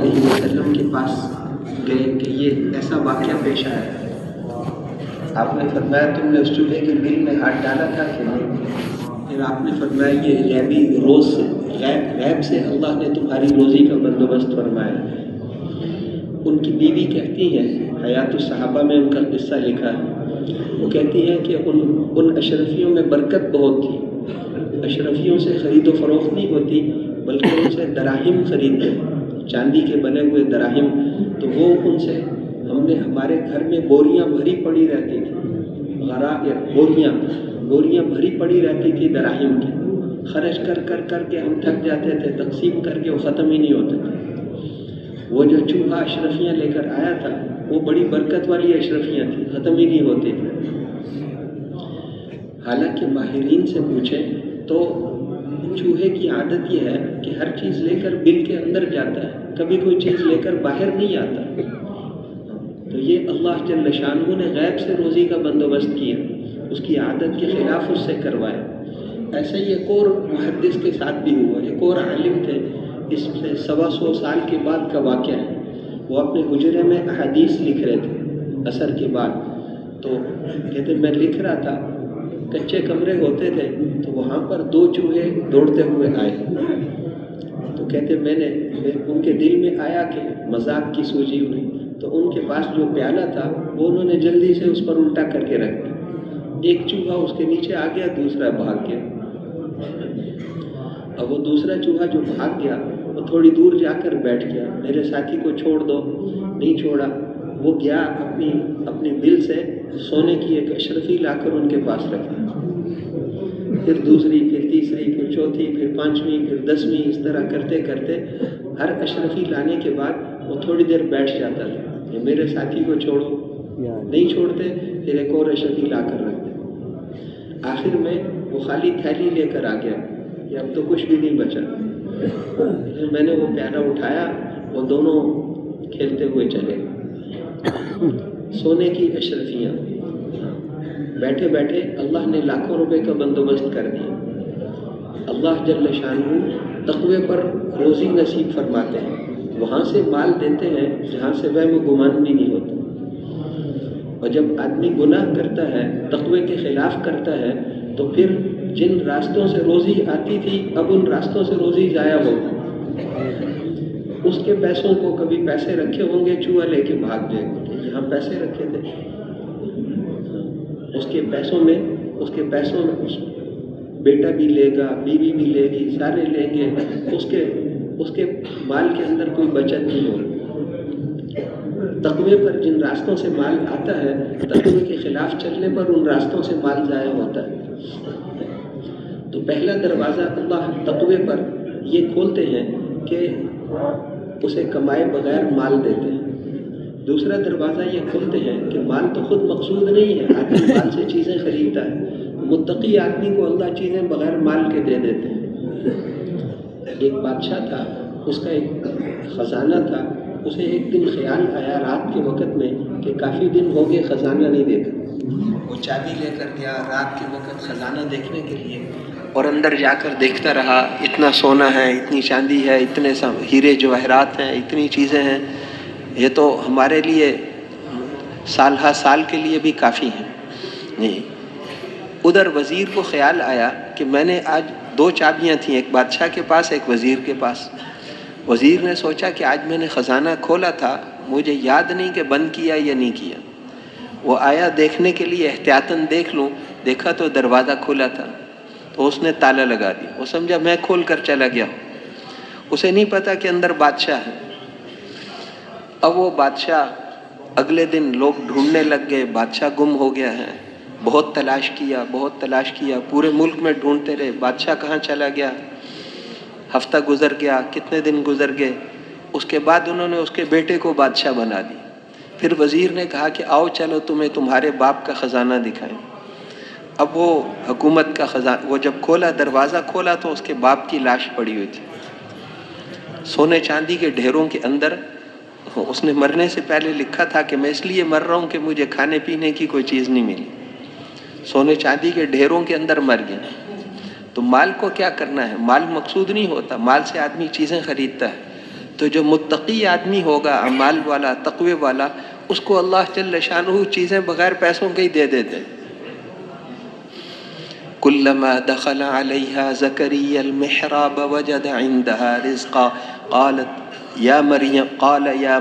علیہ وسلم کے پاس گئے کہ یہ ایسا واقعہ پیش آیا. آپ نے فرمایا تم نے اس چولہے کے بل میں ہاتھ ڈالا تھا کہ نہیں؟ پھر آپ نے فرمایا یہ غیبی روز سے غیب سے اللہ نے تمہاری روزی کا بندوبست فرمایا. ان کی بیوی کہتی ہے، حیات الصحابہ میں ان کا قصہ لکھا ہے، وہ کہتی ہے کہ ان اشرفیوں میں برکت بہت تھی. اشرفیوں سے خرید و فروخت نہیں ہوتی بلکہ ان سے دراہم خریدتے، چاندی کے بنے ہوئے دراہم. تو وہ ان سے ہمارے گھر میں بوریاں بھری پڑی رہتی تھی، بوریاں بھری پڑی رہتی تھی دراہم کی. خرچ کر کے ہم تھک جاتے تھے، تقسیم کر کے وہ ختم ہی نہیں ہوتے تھے. وہ جو چوہا اشرفیاں لے کر آیا تھا وہ بڑی برکت والی اشرفیاں تھیں، ختم ہی نہیں ہوتی تھیں. حالانکہ ماہرین سے پوچھیں تو چوہے کی عادت یہ ہے کہ ہر چیز لے کر بل کے اندر جاتا ہے، کبھی کوئی چیز لے کر باہر نہیں آتا. تو یہ اللہ جل شانہ نے غیب سے روزی کا بندوبست کیا، اس کی عادت کے خلاف اس سے کروایا. ایسا ہی ایک اور محدث کے ساتھ بھی ہوا. ایک اور عالم تھے، اس سے 125 سال کے بعد کا واقعہ ہے. وہ اپنے حجرے میں احادیث لکھ رہے تھے عصر کے بعد. تو کہتے میں لکھ رہا تھا، کچے کمرے ہوتے تھے تو وہاں پر 2 چوہے دوڑتے ہوئے آئے. تو کہتے ان کے دل میں آیا کہ مذاق کی سوجی انہیں. تو ان کے پاس جو پیالہ تھا وہ انہوں نے جلدی سے اس پر الٹا کر کے رکھ دیا. ایک چوہا اس کے نیچے آ گیا، دوسرا بھاگ گیا. اب وہ دوسرا چوہا جو بھاگ گیا وہ تھوڑی دور جا کر بیٹھ گیا. میرے ساتھی کو چھوڑ دو، نہیں چھوڑا. وہ گیا اپنی بل سے سونے کی ایک اشرفی لا کر ان کے پاس رکھی. پھر دوسری، پھر تیسری، پھر چوتھی، پھر 5ویں، پھر 10ویں، اس طرح کرتے کرتے ہر اشرفی لانے کے بعد وہ تھوڑی دیر بیٹھ جاتا تھا کہ میرے ساتھی کو چھوڑو، نہیں چھوڑتے. پھر ایک اور اشرفی لا کر رکھتے. آخر میں وہ خالی تھیلی لے کر آ گیا کہ اب تو کچھ بھی نہیں بچا. پھر میں نے وہ پیالہ اٹھایا، وہ دونوں کھیلتے ہوئے چلے. سونے کی اشرفیاں، بیٹھے بیٹھے اللہ نے لاکھوں روپے کا بندوبست کر دیا. اللہ جل شانہ تقوی پر روزی نصیب فرماتے ہیں، وہاں سے مال دیتے ہیں جہاں سے وہم و گمان بھی نہیں ہوتا. اور جب آدمی گناہ کرتا ہے، تقوی کے خلاف کرتا ہے، تو پھر جن راستوں سے روزی آتی تھی اب ان راستوں سے روزی ضائع ہوگی. اس کے پیسوں کو، کبھی پیسے رکھے ہوں گے، چوہا لے کے بھاگ جائے گا کہ یہاں پیسے رکھے تھے. اس کے پیسوں میں بیٹا بھی لے گا، بیوی بھی لے گی، سارے لیں گے. اس کے مال کے اندر کوئی بچت نہیں ہوگی. تقوی پر جن راستوں سے مال آتا ہے، تقوی کے خلاف چلنے پر ان راستوں سے مال ضائع ہوتا ہے. تو پہلا دروازہ اللہ تقوی پر یہ کھولتے ہیں کہ اسے کمائے بغیر مال دیتے ہیں. دوسرا دروازہ یہ کھولتے ہیں کہ مال تو خود مقصود نہیں ہے، آدمی مال سے چیزیں خریدتا ہے. متقی آدمی کو اللہ چیزیں بغیر مال کے دے دیتے ہیں. ایک بادشاہ تھا، اس کا ایک خزانہ تھا. اسے ایک دن خیال آیا رات کے وقت میں کہ کافی دن ہو گئے خزانہ نہیں دیکھا. وہ چابی لے کر گیا رات کے وقت خزانہ دیکھنے کے لیے، اور اندر جا کر دیکھتا رہا. اتنا سونا ہے، اتنی چاندی ہے، اتنے ہیرے جواہرات ہیں، اتنی چیزیں ہیں، یہ تو ہمارے لیے سال ہا سال کے لیے بھی کافی ہیں. نہیں، ادھر وزیر کو خیال آیا کہ میں نے آج 2 چابیاں تھیں، ایک بادشاہ کے پاس، ایک وزیر کے پاس. وزیر نے سوچا کہ آج میں نے خزانہ کھولا تھا، مجھے یاد نہیں کہ بند کیا یا نہیں کیا. وہ آیا دیکھنے کے لیے، احتیاطاً دیکھ لوں. دیکھا تو دروازہ کھلا تھا، تو اس نے تالا لگا دیا. وہ سمجھا میں کھول کر چلا گیا. اسے نہیں پتا کہ اندر بادشاہ ہے. اب وہ بادشاہ، اگلے دن لوگ ڈھونڈنے لگ گئے، بادشاہ گم ہو گیا ہے. بہت تلاش کیا، پورے ملک میں ڈھونڈتے رہے بادشاہ کہاں چلا گیا. ہفتہ گزر گیا، کتنے دن گزر گئے. اس کے بعد انہوں نے اس کے بیٹے کو بادشاہ بنا دی. پھر وزیر نے کہا کہ آؤ چلو تمہیں تمہارے باپ کا خزانہ دکھائیں. اب وہ حکومت کا خزانہ، وہ جب کھولا، دروازہ کھولا تو اس کے باپ کی لاش پڑی ہوئی تھی سونے چاندی کے ڈھیروں کے اندر. اس نے مرنے سے پہلے لکھا تھا کہ میں اس لیے مر رہا ہوں کہ مجھے کھانے پینے کی کوئی چیز نہیں ملی. سونے چاندی کے ڈھیروں کے اندر مر گیا. تو مال کو کیا کرنا ہے؟ مال مقصود نہیں ہوتا، مال سے آدمی چیزیں خریدتا ہے. تو جو متقی آدمی ہوگا، اعمال والا، تقوی والا، اس کو اللہ جل شانہ چیزیں بغیر پیسوں کے ہی دے دیتے ہیں۔ كلما دخل عليها زكريا المحراب وجد عندها رزقا قال يا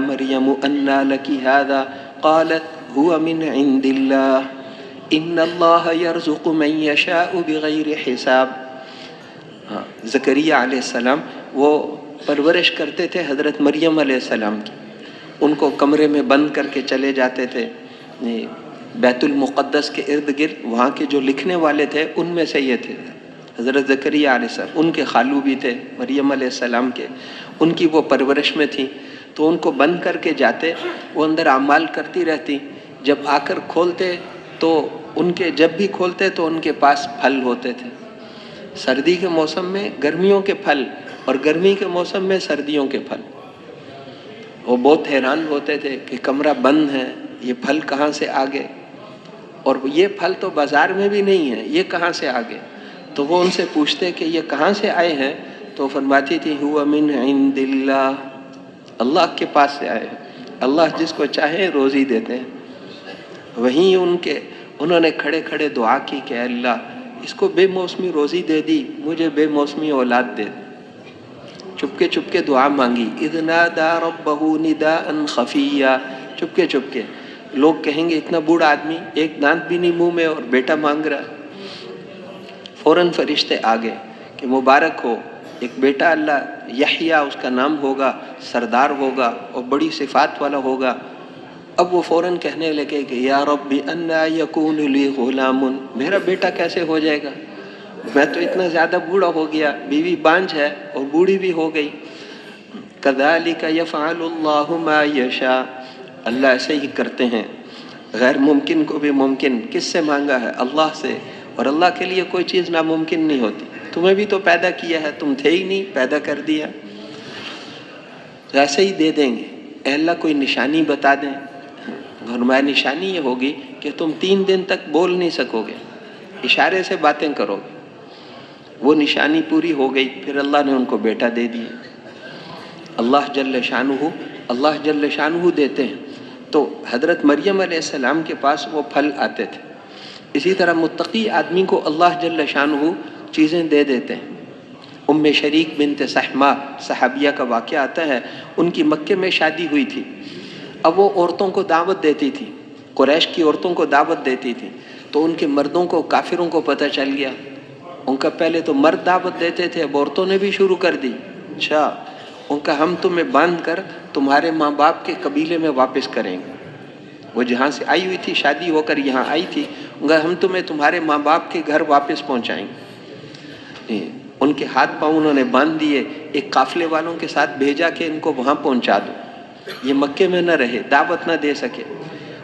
مريم أنى لك هذا قالت هو من عند الله إن الله يرزق من يشاء بغير حساب۔ زکریا علیہ السلام وہ پرورش کرتے تھے حضرت مریم علیہ السلام کی، ان کو کمرے میں بند کر کے چلے جاتے تھے بیت المقدس کے ارد گرد، وہاں کے جو لکھنے والے تھے ان میں سے یہ تھے حضرت زکریا علیہ السلام، ان کے خالو بھی تھے مریم علیہ السلام کے، ان کی وہ پرورش میں تھیں، تو ان کو بند کر کے جاتے، وہ اندر اعمال کرتی رہتی، جب آ کر کھولتے تو جب بھی کھولتے تو ان کے پاس پھل ہوتے تھے، سردی کے موسم میں گرمیوں کے پھل اور گرمی کے موسم میں سردیوں کے پھل۔ وہ بہت حیران ہوتے تھے کہ کمرہ بند ہے، یہ پھل کہاں سے آ گئے، اور یہ پھل تو بازار میں بھی نہیں ہے، یہ کہاں سے آ گئے؟ تو وہ ان سے پوچھتے کہ یہ کہاں سے آئے ہیں، تو فرماتی تھی ہوا من عند اللہ، اللہ کے پاس سے آئے ہیں، اللہ جس کو چاہے روزی دیتے ہیں۔ وہیں انہوں نے کھڑے کھڑے دعا کی کہ اللہ اس کو بے موسمی روزی دے دی، مجھے بے موسمی اولاد دے دی۔ چپکے چپکے دعا مانگی، اذ نادى ربه نداء خفیا، چپکے چپکے۔ لوگ کہیں گے اتنا بوڑھا آدمی، ایک دانت بھی نہیں منہ میں اور بیٹا مانگ رہا ہے۔ فوراً فرشتے آگے کہ مبارک ہو، ایک بیٹا اللہ یحییٰ اس کا نام ہوگا، سردار ہوگا اور بڑی صفات والا ہوگا۔ اب وہ فوراً کہنے لگے کہ یا رب انا یکون لی غلام، میرا بیٹا کیسے ہو جائے گا، میں تو اتنا زیادہ بوڑھا ہو گیا، بیوی بانجھ ہے اور بوڑھی بھی ہو گئی۔ کذالک یفعل اللہ ما یشاء، اللہ ایسے ہی کرتے ہیں، غیر ممکن کو بھی ممکن کس سے مانگا ہے؟ اللہ سے، اور اللہ کے لیے کوئی چیز ناممکن نہیں ہوتی۔ تمہیں بھی تو پیدا کیا ہے، تم تھے ہی نہیں، پیدا کر دیا، ایسے ہی دے دیں گے۔ اے اللہ کوئی نشانی بتا دیں، فرمایا نشانی یہ ہوگی کہ تم 3 دن تک بول نہیں سکو گے، اشارے سے باتیں کرو گے۔ وہ نشانی پوری ہو گئی، پھر اللہ نے ان کو بیٹا دے دیا۔ اللہ جل شانہ دیتے ہیں۔ تو حضرت مریم علیہ السلام کے پاس وہ پھل آتے تھے۔ اسی طرح متقی آدمی کو اللہ جل شانہ چیزیں دے دیتے ہیں۔ ام شریک بنت سحمہ صحابیہ کا واقعہ آتا ہے، ان کی مکے میں شادی ہوئی تھی۔ اب وہ عورتوں کو دعوت دیتی تھی، قریش کی عورتوں کو دعوت دیتی تھی، تو ان کے مردوں کو، کافروں کو پتہ چل گیا۔ ان کا پہلے تو مرد دعوت دیتے تھے، اب عورتوں نے بھی شروع کر دی۔ اچھا، ان کا ہم تمہیں باندھ کر تمہارے ماں باپ کے قبیلے میں واپس کریں گے۔ وہ جہاں سے آئی ہوئی تھی، شادی ہو کر یہاں آئی تھی، ان کا ہم تمہیں تمہارے ماں باپ کے گھر واپس پہنچائیں گے۔ ان کے ہاتھ پاؤں انہوں نے باندھ دیے، ایک قافلے والوں کے ساتھ بھیجا کہ ان کو وہاں پہنچا دو، یہ مکے میں نہ رہے، دعوت نہ دے سکے،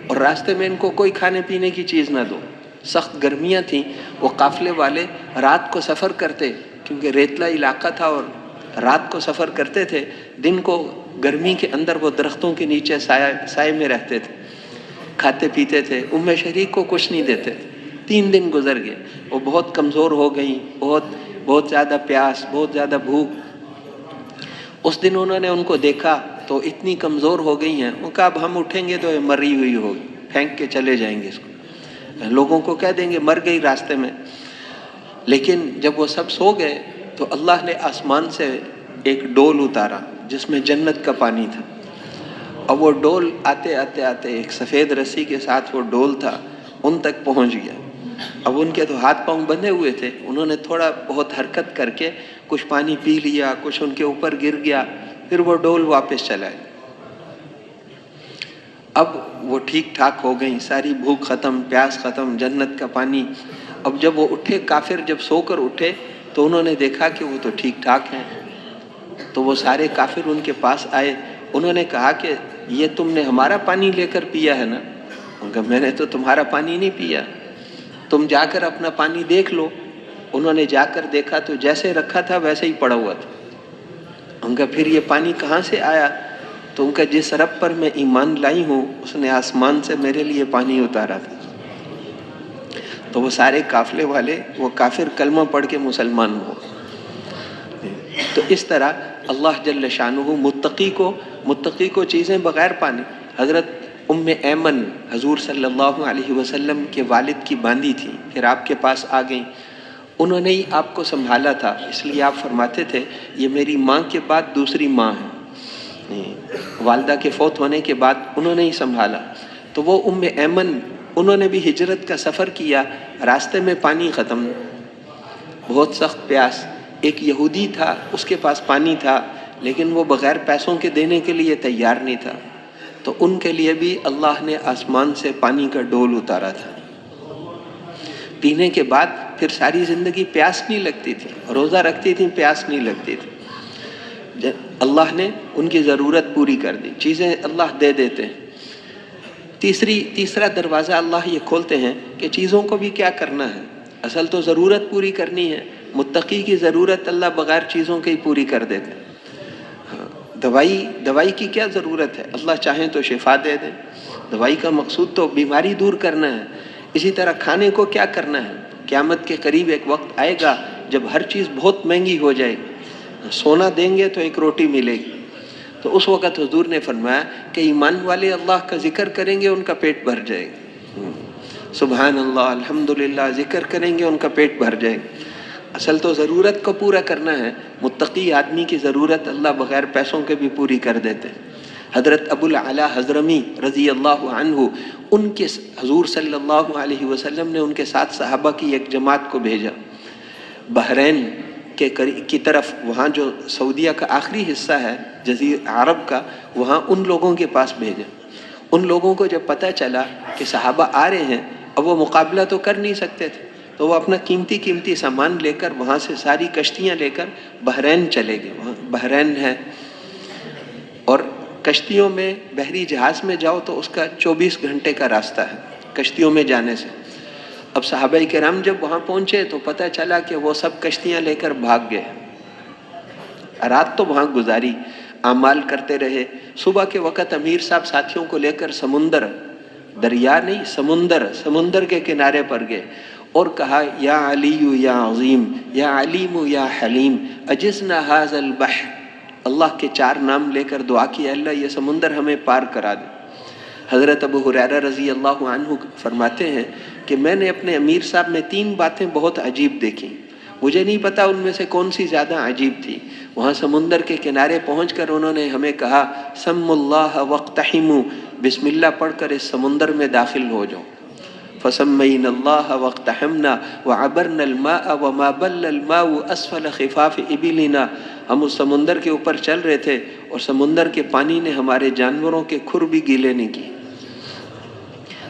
اور راستے میں ان کو کوئی کھانے پینے کی چیز نہ دو۔ سخت گرمیاں تھیں، وہ قافلے والے رات کو سفر کرتے، کیونکہ ریتلا علاقہ تھا اور رات کو سفر کرتے تھے، دن کو گرمی کے اندر وہ درختوں کے نیچے سائے میں رہتے تھے، کھاتے پیتے تھے، ام شریک کو کچھ نہیں دیتے تھے۔ 3 دن گزر گئے، وہ بہت کمزور ہو گئیں، بہت زیادہ پیاس، بہت زیادہ بھوک۔ اس دن انہوں نے ان کو دیکھا تو اتنی کمزور ہو گئی ہیں، وہ کہا اب ہم اٹھیں گے تو یہ مری ہوئی ہوگی، پھینک کے چلے جائیں گے اس کو، لوگوں کو کہہ دیں گے مر گئی راستے میں۔ لیکن جب وہ سب سو گئے تو اللہ نے آسمان سے ایک ڈول اتارا جس میں جنت کا پانی تھا، اب وہ ڈول آتے ایک سفید رسی کے ساتھ وہ ڈول تھا، ان تک پہنچ گیا۔ اب ان کے تو ہاتھ پاؤں بندھے ہوئے تھے، انہوں نے تھوڑا بہت حرکت کر کے کچھ پانی پی لیا، کچھ ان کے اوپر گر گیا، پھر وہ ڈول واپس چلا گیا۔ اب وہ ٹھیک ٹھاک ہو گئیں، ساری بھوک ختم، پیاس ختم، جنت کا پانی۔ اب جب وہ اٹھے، کافر جب سو کر اٹھے تو انہوں نے دیکھا کہ وہ تو ٹھیک ٹھاک ہیں، تو وہ سارے کافر ان کے پاس آئے، انہوں نے کہا کہ یہ تم نے ہمارا پانی لے کر پیا ہے نا؟ ان کا میں نے تو تمہارا پانی نہیں پیا، تم جا کر اپنا پانی دیکھ لو۔ انہوں نے جا کر دیکھا تو جیسے رکھا تھا ویسے ہی پڑا ہوا تھا۔ ان کا پھر یہ پانی کہاں سے آیا؟ تو ان کا جس رب پر میں ایمان لائی ہوں اس نے آسمان سے میرے لیے پانی اتارا تھا۔ تو وہ سارے قافلے والے، وہ کافر کلمہ پڑھ کے مسلمان ہو۔ تو اس طرح اللہ جل شانہ متقی کو چیزیں بغیر پانے. حضرت ام ایمن حضور صلی اللہ علیہ وسلم کے والد کی باندی تھی، پھر آپ کے پاس آ گئیں. انہوں نے ہی آپ کو سنبھالا تھا، اس لیے آپ فرماتے تھے یہ میری ماں کے بعد دوسری ماں ہے. والدہ کے فوت ہونے کے بعد انہوں نے ہی سنبھالا. تو وہ ام ایمن، انہوں نے بھی ہجرت کا سفر کیا، راستے میں پانی ختم، بہت سخت پیاس. ایک یہودی تھا، اس کے پاس پانی تھا، لیکن وہ بغیر پیسوں کے دینے کے لیے تیار نہیں تھا. تو ان کے لیے بھی اللہ نے آسمان سے پانی کا ڈول اتارا تھا. پینے کے بعد پھر ساری زندگی پیاس نہیں لگتی تھی، روزہ رکھتی تھی، پیاس نہیں لگتی تھی. اللہ نے ان کی ضرورت پوری کر دی. چیزیں اللہ دے دیتے ہیں. تیسرا دروازہ اللہ یہ کھولتے ہیں کہ چیزوں کو بھی کیا کرنا ہے. اصل تو ضرورت پوری کرنی ہے. متقی کی ضرورت اللہ بغیر چیزوں کے ہی پوری کر دیتے ہیں. دوائی کی کیا ضرورت ہے؟ اللہ چاہیں تو شفا دے دیں. دوائی کا مقصود تو بیماری دور کرنا ہے. اسی طرح کھانے کو کیا کرنا ہے؟ قیامت کے قریب ایک وقت آئے گا جب ہر چیز بہت مہنگی ہو جائے گی. سونا دیں گے تو ایک روٹی ملے گی. تو اس وقت حضور نے فرمایا کہ ایمان والے اللہ کا ذکر کریں گے، ان کا پیٹ بھر جائے گا. سبحان اللہ، الحمدللہ ذکر کریں گے، ان کا پیٹ بھر جائے گا. اصل تو ضرورت کو پورا کرنا ہے. متقی آدمی کی ضرورت اللہ بغیر پیسوں کے بھی پوری کر دیتے ہیں. حضرت ابو العلا حضرمی رضی اللہ عنہ، ان کے حضور صلی اللہ علیہ وسلم نے ان کے ساتھ صحابہ کی ایک جماعت کو بھیجا بحرین کی طرف. وہاں جو سعودیہ کا آخری حصہ ہے جزیرہ عرب کا، وہاں ان لوگوں کے پاس بھیجا. ان لوگوں کو جب پتہ چلا کہ صحابہ آ رہے ہیں، اب وہ مقابلہ تو کر نہیں سکتے تھے، تو وہ اپنا قیمتی سامان لے کر وہاں سے ساری کشتیاں لے کر بحرین چلے گئے. وہاں بحرین ہے، اور کشتیوں میں، بحری جہاز میں جاؤ تو اس کا 24 گھنٹے کا راستہ ہے کشتیوں میں جانے سے. اب صحابہ کرام جب وہاں پہنچے تو پتہ چلا کہ وہ سب کشتیاں لے کر بھاگ گئے. رات تو وہاں گزاری، اعمال کرتے رہے. صبح کے وقت امیر صاحب ساتھیوں کو لے کر دریا نہیں، سمندر کے کنارے پر گئے اور کہا یا علی یا عظیم یا علیم یا حلیم اجزنا ھذا البحر. اللہ کے 4 نام لے کر دعا کی، اللہ یہ سمندر ہمیں پار کرا دے. حضرت ابو ہریرہ رضی اللہ عنہ فرماتے ہیں کہ میں نے اپنے امیر صاحب میں 3 باتیں بہت عجیب دیکھیں. مجھے نہیں پتا ان میں سے کون سی زیادہ عجیب تھی. وہاں سمندر کے کنارے پہنچ کر انہوں نے ہمیں کہا سم اللہ واقتحموا، بسم اللہ پڑھ کر اس سمندر میں داخل ہو جاؤ. فسمينا الله واقتحمنا وعبرنا الماء وما بل الماء اسفل خفاف ابلنا. ہم اس سمندر کے اوپر چل رہے تھے اور سمندر کے پانی نے ہمارے جانوروں کے کھر بھی گیلے نہیں کی.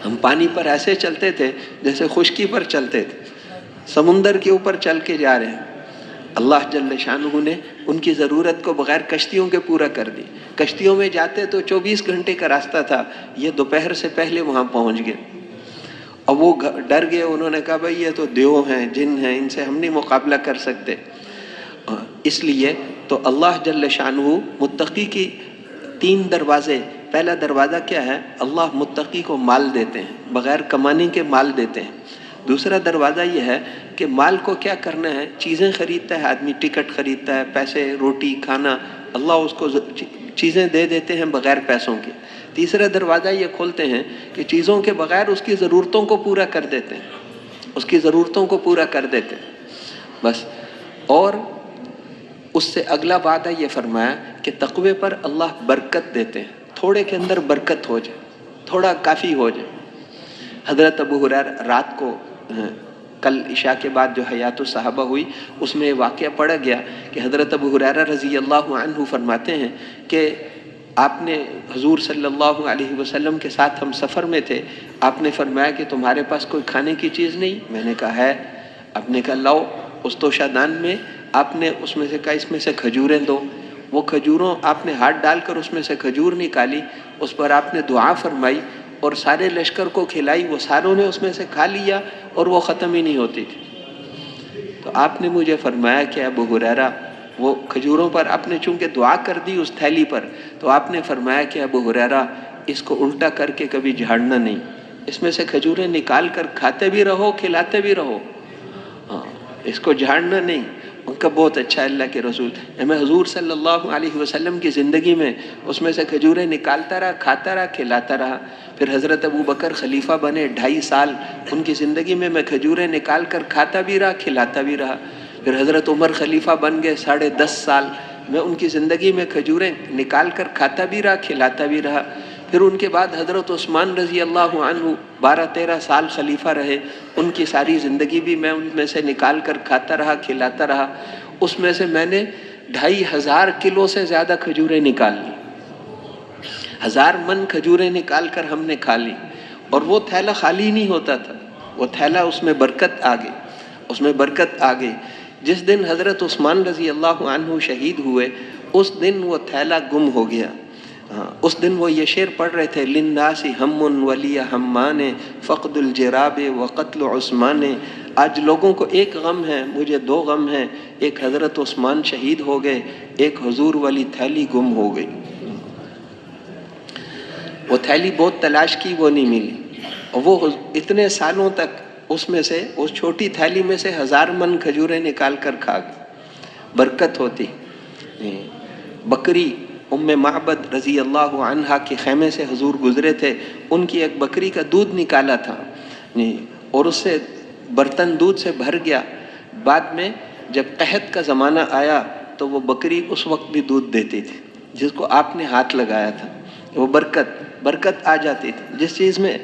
ہم پانی پر ایسے چلتے تھے جیسے خشکی پر چلتے تھے. سمندر کے اوپر چل کے جا رہے ہیں. اللہ جل شانہ نے ان کی ضرورت کو بغیر کشتیوں کے پورا کر دی. کشتیوں میں جاتے تو 24 گھنٹے کا راستہ تھا، یہ دوپہر سے پہلے وہاں پہنچ گئے. اب وہ ڈر گئے. انہوں نے کہا بھائی یہ تو دیو ہیں، جن ہیں، ان سے ہم نہیں مقابلہ کر سکتے. اس لیے تو اللہ جل شانہ متقی کی 3 دروازے. پہلا دروازہ کیا ہے؟ اللہ متقی کو مال دیتے ہیں، بغیر کمانے کے مال دیتے ہیں. دوسرا دروازہ یہ ہے کہ مال کو کیا کرنا ہے؟ چیزیں خریدتا ہے آدمی، ٹکٹ خریدتا ہے، پیسے، روٹی، کھانا، اللہ اس کو چیزیں دے دیتے ہیں بغیر پیسوں کے. تیسرا دروازہ یہ کھولتے ہیں کہ چیزوں کے بغیر اس کی ضرورتوں کو پورا کر دیتے ہیں، اس کی ضرورتوں کو پورا کر دیتے ہیں بس. اور اس سے اگلا وعدہ یہ فرمایا کہ تقوی پر اللہ برکت دیتے ہیں. تھوڑے کے اندر برکت ہو جائے، تھوڑا کافی ہو جائے. حضرت ابو ہریرہ رات کو، کل عشاء کے بعد جو حیات الصحابہ ہوئی اس میں واقعہ پڑا گیا کہ حضرت ابو ہریرہ رضی اللہ عنہ فرماتے ہیں کہ آپ نے حضور صلی اللہ علیہ وسلم کے ساتھ ہم سفر میں تھے. آپ نے فرمایا کہ تمہارے پاس کوئی کھانے کی چیز نہیں؟ میں نے کہا ہے. آپ نے کہا لاؤ. اس توشہ دان میں آپ نے اس میں سے کہا اس میں سے کھجوریں دو. وہ کھجوروں آپ نے ہاتھ ڈال کر اس میں سے کھجور نکالی، اس پر آپ نے دعا فرمائی اور سارے لشکر کو کھلائی. وہ ساروں نے اس میں سے کھا لیا اور وہ ختم ہی نہیں ہوتی تھی. تو آپ نے مجھے فرمایا کہ ابو ہریرہ، وہ کھجوروں پر آپ نے چونکہ دعا کر دی اس تھیلی پر، تو آپ نے فرمایا کہ ابو ہریرہ اس کو الٹا کر کے کبھی جھاڑنا نہیں. اس میں سے کھجوریں نکال کر کھاتے بھی رہو، کھلاتے بھی رہو. ہاں، اس کو جھاڑنا نہیں. کب بہت اچھا ہے اللہ کے رسول. میں حضور صلی اللہ علیہ وسلم کی زندگی میں اس میں سے کھجوریں نکالتا رہا، کھاتا رہا، کھلاتا رہا. پھر حضرت ابو بکر خلیفہ بنے 2.5 سال، ان کی زندگی میں کھجوریں نکال کر کھاتا بھی رہا، کھلاتا بھی رہا. پھر حضرت عمر خلیفہ بن گئے 10.5 سال، میں ان کی زندگی میں کھجوریں نکال کر کھاتا بھی رہا، کھلاتا بھی رہا. پھر ان کے بعد حضرت عثمان رضی اللہ عنہ 12-13 سال خلیفہ رہے، ان کی ساری زندگی بھی میں ان میں سے نکال کر کھاتا رہا، کھلاتا رہا. اس میں سے میں نے 2500 کلو سے زیادہ کھجوریں نکال لی. 1000 من کھجوریں نکال کر ہم نے کھا لی. اور وہ تھیلا خالی نہیں ہوتا تھا، وہ تھیلا اس میں برکت آ گئی، اس میں برکت آ گئی. جس دن حضرت عثمان رضی اللہ عنہ شہید ہوئے اس دن وہ تھیلا گم ہو گیا. اس دن وہ یہ شعر پڑھ رہے تھے، للناس ہم ولی ہمان فقد الجراب وقتل عثمان. آج لوگوں کو ایک غم ہے، مجھے 2 غم ہیں، ایک حضرت عثمان شہید ہو گئے، ایک حضور والی تھیلی گم ہو گئی. وہ تھیلی بہت تلاش کی، وہ نہیں ملی. اور وہ اتنے سالوں تک اس میں سے، اس چھوٹی تھیلی میں سے 1000 من کھجوریں نکال کر کھا گئے. برکت ہوتی. بکری ام معبد رضی اللہ عنہا کے خیمے سے حضور گزرے تھے، ان کی ایک بکری کا دودھ نکالا تھا اور اس سے برتن دودھ سے بھر گیا. بعد میں جب قحط کا زمانہ آیا تو وہ بکری اس وقت بھی دودھ دیتی تھی جس کو آپ نے ہاتھ لگایا تھا. وہ برکت آ جاتی تھی. جس چیز میں،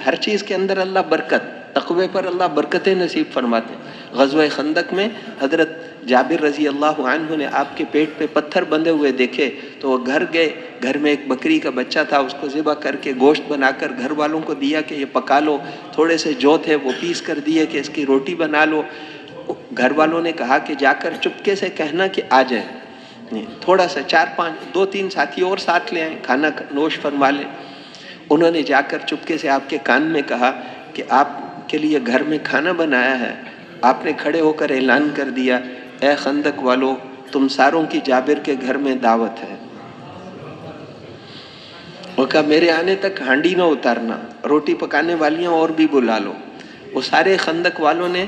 ہر چیز کے اندر اللہ برکت، تقوی پر اللہ برکتیں نصیب فرماتے ہیں. غزوہ خندق میں حضرت جابر رضی اللہ عنہ نے آپ کے پیٹ پہ پتھر بندھے ہوئے دیکھے تو وہ گھر گئے. گھر میں ایک بکری کا بچہ تھا، اس کو ذبح کر کے گوشت بنا کر گھر والوں کو دیا کہ یہ پکا لو. تھوڑے سے جو تھے وہ پیس کر دیے کہ اس کی روٹی بنا لو. گھر والوں نے کہا کہ جا کر چپکے سے کہنا کہ آ جائے. تھوڑا سا 4-5 2-3 ساتھی اور ساتھ لے آئیں، کھانا نوش فرما لیں. انہوں نے جا کر چپکے سے آپ کے کان میں کہا کہ آپ کے لیے گھر میں کھانا بنایا ہے. آپ نے کھڑے ہو کر اعلان کر دیا، اے خندق والو، تم ساروں کی جابر کے گھر میں دعوت ہے. وہ کہا میرے آنے تک ہانڈی نہ اتارنا، روٹی پکانے والیاں اور بھی بلا لو. وہ سارے خندق والوں نے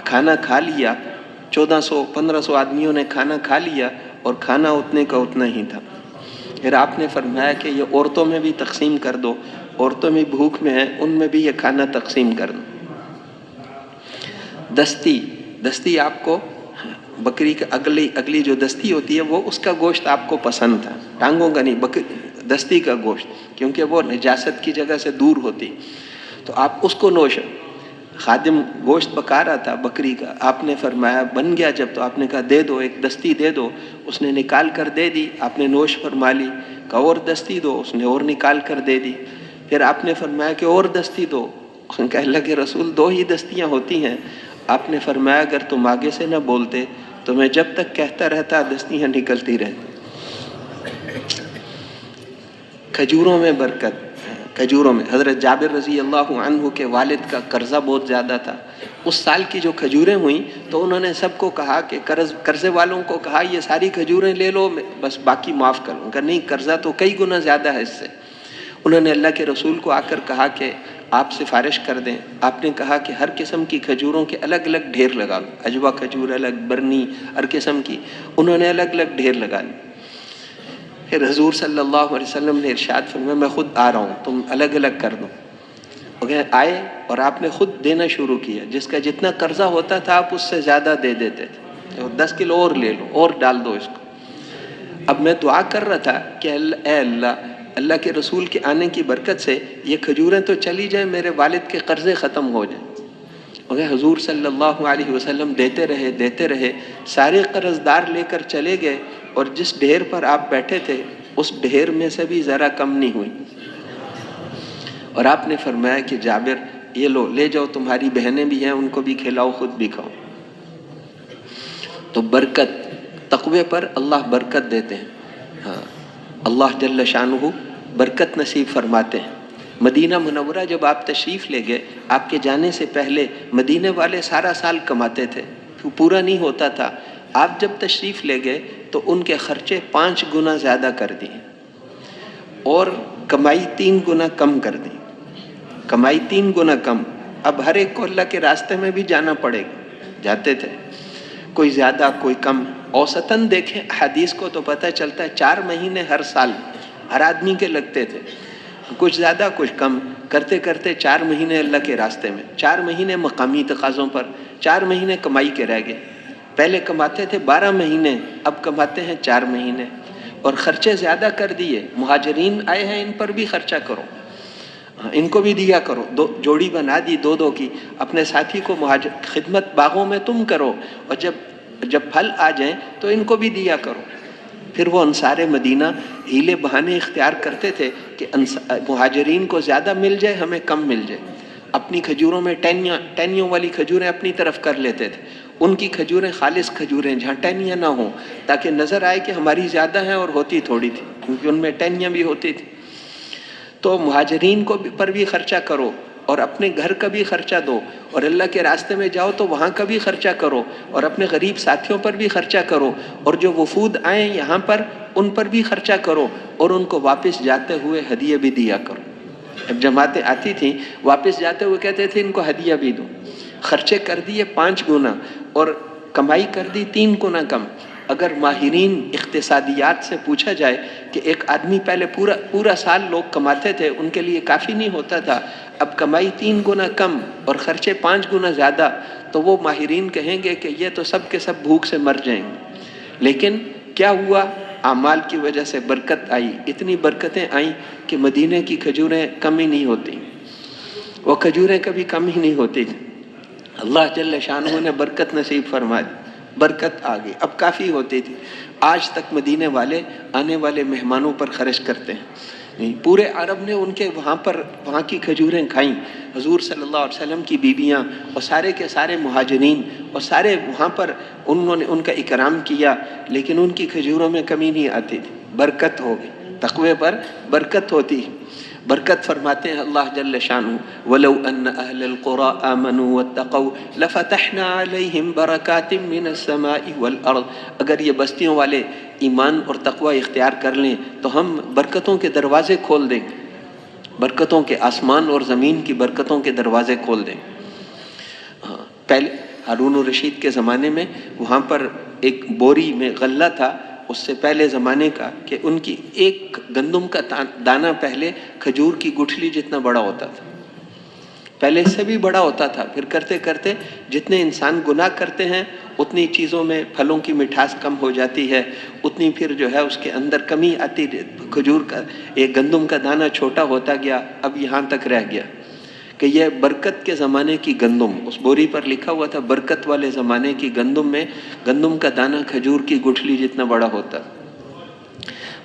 کھانا کھا لیا. 1400-1500 آدمیوں نے کھانا کھا لیا اور کھانا اتنے کا اتنا ہی تھا. پھر آپ نے فرمایا کہ یہ عورتوں میں بھی تقسیم کر دو، عورتوں میں بھوک میں ہیں، ان میں بھی یہ کھانا تقسیم کر دو. دستی آپ کو بکری کا اگلی جو دستی ہوتی ہے وہ اس کا گوشت آپ کو پسند تھا، ٹانگوں کا نہیں، دستی کا گوشت، کیونکہ وہ نجاست کی جگہ سے دور ہوتی تو آپ اس کو نوش. خادم گوشت پکا رہا تھا بکری کا، آپ نے فرمایا بن گیا جب، تو آپ نے کہا دے دو، ایک دستی دے دو. اس نے نکال کر دے دی، آپ نے نوش فرما لی. کہا اور دستی دو، اس نے اور نکال کر دے دی. پھر آپ نے فرمایا کہ اور دستی دو. اس نے کہا اللہ کے رسول 2 ہی دستیاں ہوتی ہیں. آپ نے فرمایا اگر تم آگے سے نہ بولتے تو میں جب تک کہتا رہتا دستیاں نکلتی رہتی. کھجوروں میں برکت. کھجوروں میں حضرت جابر رضی اللہ عنہ کے والد کا قرضہ بہت زیادہ تھا. اس سال کی جو کھجوریں ہوئیں تو انہوں نے سب کو کہا کہ قرضے والوں کو کہا یہ ساری کھجوریں لے لو، بس باقی معاف کروں. کہ نہیں، قرضہ تو کئی گنا زیادہ ہے اس سے. انہوں نے اللہ کے رسول کو آ کر کہا کہ آپ سفارش کر دیں. آپ نے کہا کہ ہر قسم کی کھجوروں کے الگ الگ ڈھیر لگا لو. اجوا کھجور الگ، برنی، ہر قسم کی. انہوں نے الگ الگ ڈھیر لگا لی. پھر حضور صلی اللہ علیہ وسلم نے ارشاد فرمایا میں خود آ رہا ہوں، تم الگ الگ کر دو. آئے اور آپ نے خود دینا شروع کیا. جس کا جتنا قرضہ ہوتا تھا آپ اس سے زیادہ دے دیتے تھے. 10 کلو اور لے لو اور ڈال دو اس کو. اب میں دعا کر رہا تھا کہ اے اللہ کے رسول کے آنے کی برکت سے یہ کھجوریں تو چلی جائیں، میرے والد کے قرضے ختم ہو جائیں. حضور صلی اللہ علیہ وسلم دیتے رہے. سارے قرض دار لے کر چلے گئے اور جس ڈھیر پر آپ بیٹھے تھے اس ڈھیر میں سے بھی ذرا کم نہیں ہوئی. اور آپ نے فرمایا کہ جابر یہ لو، لے جاؤ، تمہاری بہنیں بھی ہیں ان کو بھی کھلاؤ، خود بھی کھاؤ. تو برکت، تقوی پر اللہ برکت دیتے ہیں. ہاں، اللہ جل شانہ برکت نصیب فرماتے ہیں. مدینہ منورہ جب آپ تشریف لے گئے، آپ کے جانے سے پہلے مدینے والے سارا سال کماتے تھے، پورا نہیں ہوتا تھا. آپ جب تشریف لے گئے تو ان کے خرچے 5 گنا زیادہ کر دیے اور کمائی 3 گنا کم کر دی. کمائی 3 گنا کم. اب ہر ایک کو اللہ کے راستے میں بھی جانا پڑے گا. جاتے تھے. کوئی زیادہ کوئی کم. اوسطاً دیکھیں حدیث کو تو پتہ چلتا ہے 4 مہینے ہر سال ہر آدمی کے لگتے تھے، کچھ زیادہ کچھ کم، کرتے کرتے 4 مہینے اللہ کے راستے میں، 4 مہینے مقامی تقاضوں پر، 4 مہینے کمائی کے رہ گئے. پہلے کماتے تھے 12 مہینے، اب کماتے ہیں 4 مہینے. اور خرچے زیادہ کر دیے. مہاجرین آئے ہیں، ان پر بھی خرچہ کرو، ان کو بھی دیا کرو. 2 جوڑی بنا دی 2 کی. اپنے ساتھی کو خدمت باغوں میں تم کرو، اور جب پھل آ جائیں تو ان کو بھی دیا کرو. پھر وہ انصار مدینہ ہیلے بہانے اختیار کرتے تھے کہ مہاجرین کو زیادہ مل جائے، ہمیں کم مل جائے. اپنی کھجوروں میں ٹہنیوں والی کھجوریں اپنی طرف کر لیتے تھے. ان کی کھجوریں خالص کھجوریں جہاں ٹہنیاں نہ ہوں، تاکہ نظر آئے کہ ہماری زیادہ ہیں اور ہوتی تھوڑی تھی، کیونکہ ان میں ٹہنیاں بھی ہوتی تھی. تو مہاجرین پر بھی خرچہ کرو، اور اپنے گھر کا بھی خرچہ دو، اور اللہ کے راستے میں جاؤ تو وہاں کا بھی خرچہ کرو، اور اپنے غریب ساتھیوں پر بھی خرچہ کرو، اور جو وفود آئیں یہاں پر ان پر بھی خرچہ کرو، اور ان کو واپس جاتے ہوئے ہدیہ بھی دیا کرو. جب جماعتیں آتی تھیں واپس جاتے ہوئے کہتے تھے ان کو ہدیہ بھی دو. خرچے کر دیے 5 گنا اور کمائی کر دی 3 گنا کم. اگر ماہرین اقتصادیات سے پوچھا جائے کہ ایک آدمی پہلے پورا سال لوگ کماتے تھے، ان کے لیے کافی نہیں ہوتا تھا، اب کمائی 3 گنا کم اور خرچے 5 گنا زیادہ، تو وہ ماہرین کہیں گے کہ یہ تو سب کے سب بھوک سے مر جائیں گے. لیکن کیا ہوا؟ اعمال کی وجہ سے برکت آئی. اتنی برکتیں آئیں کہ مدینے کی کھجوریں کم ہی نہیں ہوتی، وہ کھجوریں کبھی کم ہی نہیں ہوتی. اللہ جل شانہ نے برکت نصیب فرما دی، برکت آ گئی، اب کافی ہوتی تھی. آج تک مدینے والے آنے والے مہمانوں پر خرچ کرتے ہیں. پورے عرب نے ان کے وہاں کی کھجوریں کھائیں. حضور صلی اللہ علیہ وسلم کی بیویاں اور سارے کے سارے مہاجرین اور سارے وہاں پر انہوں نے ان کا اکرام کیا، لیکن ان کی کھجوروں میں کمی نہیں آتی تھی. برکت ہو گئی، تقوی پر برکت ہوتی ہے. برکت فرماتے ہیں اللہ جل شانہ وَلَوْ أَنَّ أَهْلَ الْقُرَىٰ آمَنُوا وَاتَّقَوْا لَفَتَحْنَا عَلَيْهِمْ بَرَكَاتٍ مِّنَ السَّمَاءِ وَالْأَرْضِ. اگر یہ بستیوں والے ایمان اور تقوی اختیار کر لیں تو ہم برکتوں کے دروازے کھول دیں گے، برکتوں کے، آسمان اور زمین کی برکتوں کے دروازے کھول دیں. پہلے ہارون الرشید کے زمانے میں وہاں پر ایک بوری میں غلہ تھا، اس سے پہلے زمانے کا، کہ ان کی ایک گندم کا دانہ پہلے کھجور کی گٹھلی جتنا بڑا ہوتا تھا، پہلے اس سے بھی بڑا ہوتا تھا. پھر کرتے کرتے جتنے انسان گناہ کرتے ہیں اتنی چیزوں میں پھلوں کی مٹھاس کم ہو جاتی ہے، اتنی پھر جو ہے اس کے اندر کمی آتی. کھجور کا ایک گندم کا دانہ چھوٹا ہوتا گیا، اب یہاں تک رہ گیا کہ یہ برکت کے زمانے کی گندم، اس بوری پر لکھا ہوا تھا برکت والے زمانے کی گندم میں گندم کا دانہ کھجور کی گٹھلی جتنا بڑا ہوتا.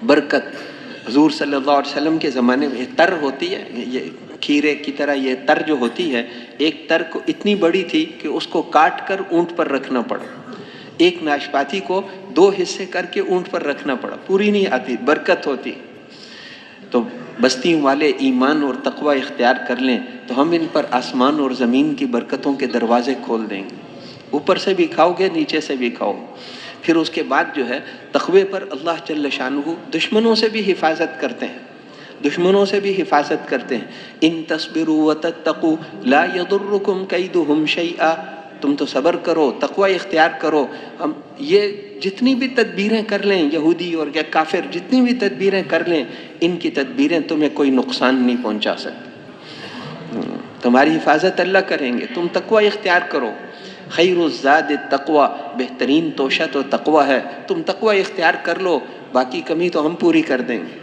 برکت. حضور صلی اللہ علیہ وسلم کے زمانے میں تر ہوتی ہے، یہ کھیرے کی طرح یہ تر جو ہوتی ہے، ایک تر کو اتنی بڑی تھی کہ اس کو کاٹ کر اونٹ پر رکھنا پڑا. ایک ناشپاتی کو 2 حصے کر کے اونٹ پر رکھنا پڑا، پوری نہیں آتی. برکت ہوتی. تو بستیوں والے ایمان اور تقوی اختیار کر لیں تو ہم ان پر آسمان اور زمین کی برکتوں کے دروازے کھول دیں گے. اوپر سے بھی کھاؤ گے، نیچے سے بھی کھاؤ. پھر اس کے بعد جو ہے تقوی پر اللہ جل شانہ دشمنوں سے بھی حفاظت کرتے ہیں، دشمنوں سے بھی حفاظت کرتے ہیں. ان تصبروا وتتقوا لا يضركم كيدهم شيئا. تم تو صبر کرو، تقوی اختیار کرو. ہم یہ جتنی بھی تدبیریں کر لیں، یہودی اور یا کافر جتنی بھی تدبیریں کر لیں، ان کی تدبیریں تمہیں کوئی نقصان نہیں پہنچا سکتی. تمہاری حفاظت اللہ کریں گے. تم تقوی اختیار کرو. خیر الزاد التقوی، بہترین توشہ تو تقوی ہے. تم تقوی اختیار کر لو، باقی کمی تو ہم پوری کر دیں گے.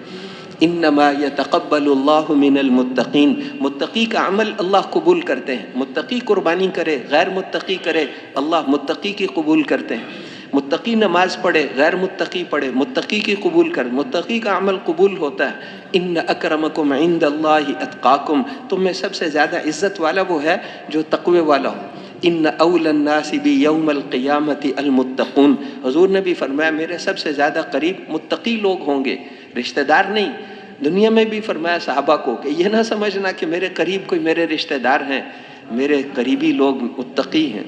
انما یتقبل اللہ من المتقین. متقی کا عمل اللہ قبول کرتے ہیں. متقی قربانی کرے، غیر متقی کرے، اللہ متقی کی قبول کرتے ہیں. متقی نماز پڑھے، غیر متقی پڑھے، متقی کی قبول کر، متقی کا عمل قبول ہوتا ہے. ان اکرمکم عند اللہ اتقاکم. تم میں سب سے زیادہ عزت والا وہ ہے جو تقوی والا ہو. ان اول الناس بی یوم القیامت المتقون. حضور نے بھی فرمایا میرے سب سے زیادہ قریب متقی لوگ ہوں گے، رشتہ دار نہیں. دنیا میں بھی فرمایا صحابہ کو کہ یہ نہ سمجھنا کہ میرے قریب کوئی میرے رشتہ دار ہیں، میرے قریبی لوگ متقی ہیں،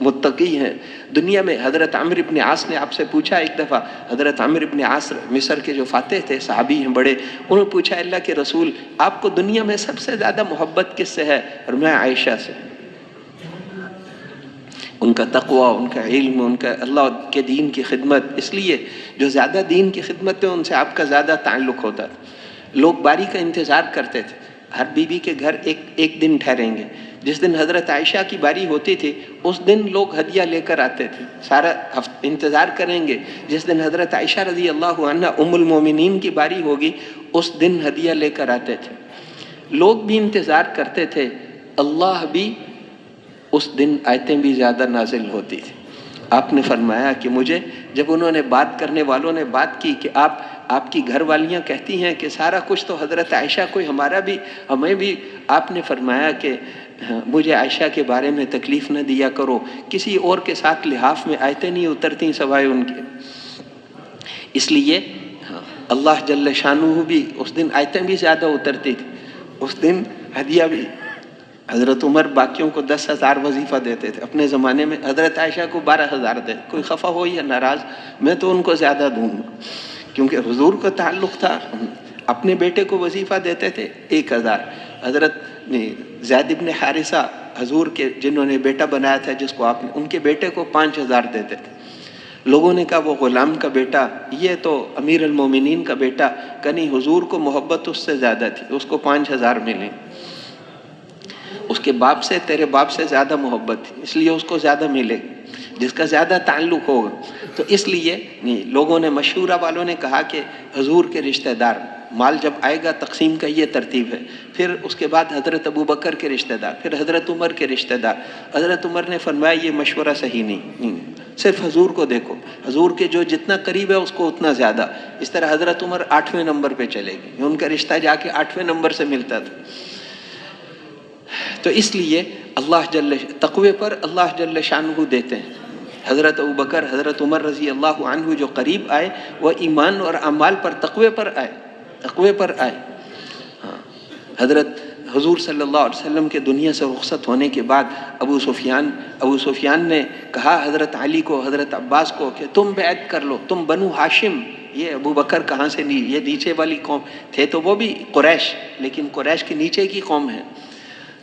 متقی ہیں. دنیا میں حضرت عمرو بن عاص نے آپ سے پوچھا ایک دفعہ، حضرت عمرو بن عاص مصر کے جو فاتح تھے، صحابی ہیں بڑے، انہوں نے پوچھا اللہ کے رسول آپ کو دنیا میں سب سے زیادہ محبت کس سے ہے؟ اور میں عائشہ سے. ان کا تقوی، ان کا علم، ان کا اللہ کے دین کی خدمت. اس لیے جو زیادہ دین کی خدمت میں ان سے آپ کا زیادہ تعلق ہوتا تھا. لوگ باری کا انتظار کرتے تھے، ہر بیوی کے گھر ایک دن ٹھہریں گے. جس دن حضرت عائشہ کی باری ہوتی تھی اس دن لوگ ہدیہ لے کر آتے تھے، سارا انتظار کریں گے. جس دن حضرت عائشہ رضی اللہ عنہا ام المومنین کی باری ہوگی اس دن ہدیہ لے کر آتے تھے. لوگ بھی انتظار کرتے تھے، اللہ بھی اس دن آیتیں بھی زیادہ نازل ہوتی تھی. آپ نے فرمایا کہ مجھے جب انہوں نے بات کرنے والوں نے بات کی کہ آپ کی گھر والیاں کہتی ہیں کہ سارا کچھ تو حضرت عائشہ کو ہمیں بھی، آپ نے فرمایا کہ مجھے عائشہ کے بارے میں تکلیف نہ دیا کرو، کسی اور کے ساتھ لحاف میں آیتیں نہیں اترتی سوائے ان کے. اس لیے اللہ جل شانہ بھی اس دن آیتیں بھی زیادہ اترتی تھی. اس دن ہدیہ بھی حضرت عمر باقیوں کو 10,000 وظیفہ دیتے تھے، اپنے زمانے میں حضرت عائشہ کو 12,000 دے. کوئی خفا ہو یا ناراض، میں تو ان کو زیادہ دوں گا، کیونکہ حضور کا تعلق تھا. اپنے بیٹے کو وظیفہ دیتے تھے 1,000. حضرت زید بن حارثہ حضور کے جنہوں نے بیٹا بنایا تھا جس کو آپ نے، ان کے بیٹے کو 5,000 دیتے تھے. لوگوں نے کہا وہ غلام کا بیٹا، یہ تو امیر المومنین کا بیٹا. کہ نہیں، حضور کو محبت اس سے زیادہ تھی، اس کو 5,000 ملے. اس کے باپ سے، تیرے باپ سے زیادہ محبت تھی، اس لیے اس کو زیادہ ملے، جس کا زیادہ تعلق ہوگا. تو اس لیے لوگوں نے، مشورہ والوں نے کہا کہ حضور کے رشتہ دار، مال جب آئے گا تقسیم کا یہ ترتیب ہے. پھر اس کے بعد حضرت ابو بکر کے رشتہ دار، پھر حضرت عمر کے رشتہ دار. حضرت عمر نے فرمایا یہ مشورہ صحیح نہیں، صرف حضور کو دیکھو، حضور کے جو جتنا قریب ہے اس کو اتنا زیادہ. اس طرح حضرت عمر 8ویں نمبر پہ چلے گئے، ان کا رشتہ جا کے 8ویں نمبر سے ملتا تھا. تو اس لیے تقوی پر اللہ جل شانہ دیتے ہیں. حضرت ابو بکر، حضرت عمر رضی اللہ عنہ جو قریب آئے وہ ایمان اور اعمال پر، تقوی پر آئے. حضرت حضور صلی اللہ علیہ وسلم کے دنیا سے رخصت ہونے کے بعد ابو سفیان نے کہا حضرت علی کو، حضرت عباس کو کہ تم بیعت کر لو، تم بنو ہاشم. یہ ابو بکر کہاں سے نہیں، یہ نیچے والی قوم تھے، تو وہ بھی قریش، لیکن قریش کے نیچے کی قوم ہے.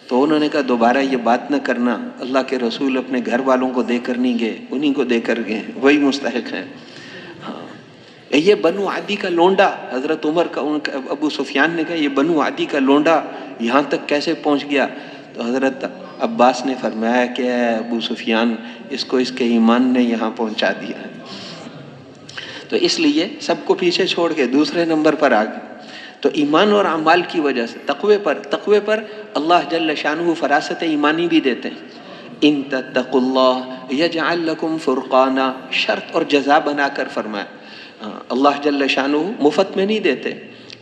تو انہوں نے کہا دوبارہ یہ بات نہ کرنا، اللہ کے رسول اپنے گھر والوں کو دے کر نہیں گئے، انہیں کو دے کر گئے، وہی مستحق ہیں. یہ بنو عدی کا لونڈا، حضرت عمر کا، ابو سفیان نے کہا یہ بنو عدی کا لونڈا یہاں تک کیسے پہنچ گیا؟ تو حضرت عباس نے فرمایا کہ اے ابو سفیان، اس کو اس کے ایمان نے یہاں پہنچا دیا ہے. تو اس لیے سب کو پیچھے چھوڑ کے دوسرے نمبر پر آ گئے. تو ایمان اور اعمال کی وجہ سے تقوی پر اللہ جل شانہ فراست ایمانی بھی دیتے ہیں. ان تتقوا اللہ یجعل لکم فرقانا، شرط اور جزا بنا کر فرمایا. اللہ جل شانہ مفت میں نہیں دیتے.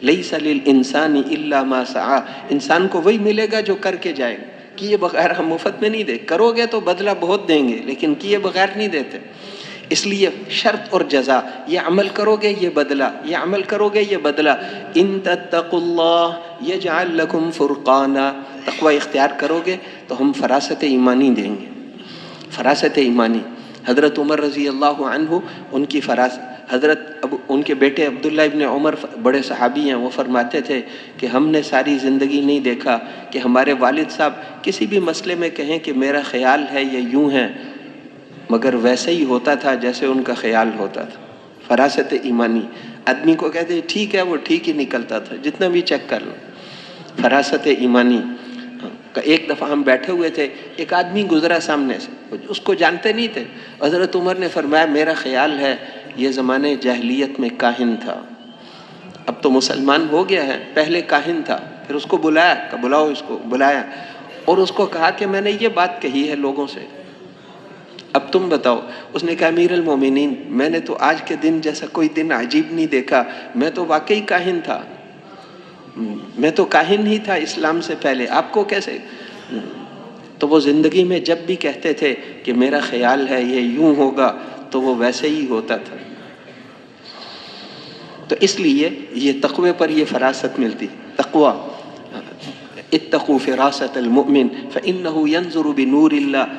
لیس للانسان الا ما سعی، انسان کو وہی ملے گا جو کر کے جائے گا. کیے بغیر ہم مفت میں نہیں دے، کرو گے تو بدلہ بہت دیں گے، لیکن کیے بغیر نہیں دیتے. اس لیے شرط اور جزا، یہ عمل کرو گے یہ بدلہ، یہ عمل کرو گے یہ بدلہ. ان تتقوا اللہ یجعل لکم فرقانا، تقوی اختیار کرو گے تو ہم فراست ایمانی دیں گے. فراست ایمانی. حضرت عمر رضی اللہ عنہ، ان کی ان کے بیٹے عبداللہ ابن عمر بڑے صحابی ہیں، وہ فرماتے تھے کہ ہم نے ساری زندگی نہیں دیکھا کہ ہمارے والد صاحب کسی بھی مسئلے میں کہیں کہ میرا خیال ہے یہ یوں ہے، مگر ویسے ہی ہوتا تھا جیسے ان کا خیال ہوتا تھا. فراست ایمانی. آدمی کو کہتے ہیں ٹھیک ہے، وہ ٹھیک ہی نکلتا تھا، جتنا بھی چیک کر لو. فراست ایمانی. ایک دفعہ ہم بیٹھے ہوئے تھے، ایک آدمی گزرا سامنے سے، اس کو جانتے نہیں تھے. حضرت عمر نے فرمایا میرا خیال ہے یہ زمانے جاہلیت میں کاہن تھا، اب تو مسلمان ہو گیا ہے، پہلے کاہن تھا. پھر اس کو بلایا کہ بلاؤ اس کو. بلایا اور اس کو کہا کہ میں نے یہ بات کہی ہے لوگوں سے، اب تم بتاؤ. اس نے کہا امیر المومنین، میں نے تو آج کے دن جیسا کوئی دن عجیب نہیں دیکھا، میں تو واقعی کاہن تھا، میں تو کاہن ہی تھا اسلام سے پہلے، آپ کو کیسے؟ تو وہ زندگی میں جب بھی کہتے تھے کہ میرا خیال ہے یہ یوں ہوگا تو وہ ویسے ہی ہوتا تھا. تو اس لیے یہ تقوی پر یہ فراست ملتی. تقوی، اتقوا فراست المؤمن فإنه ينظر بنور اللہ.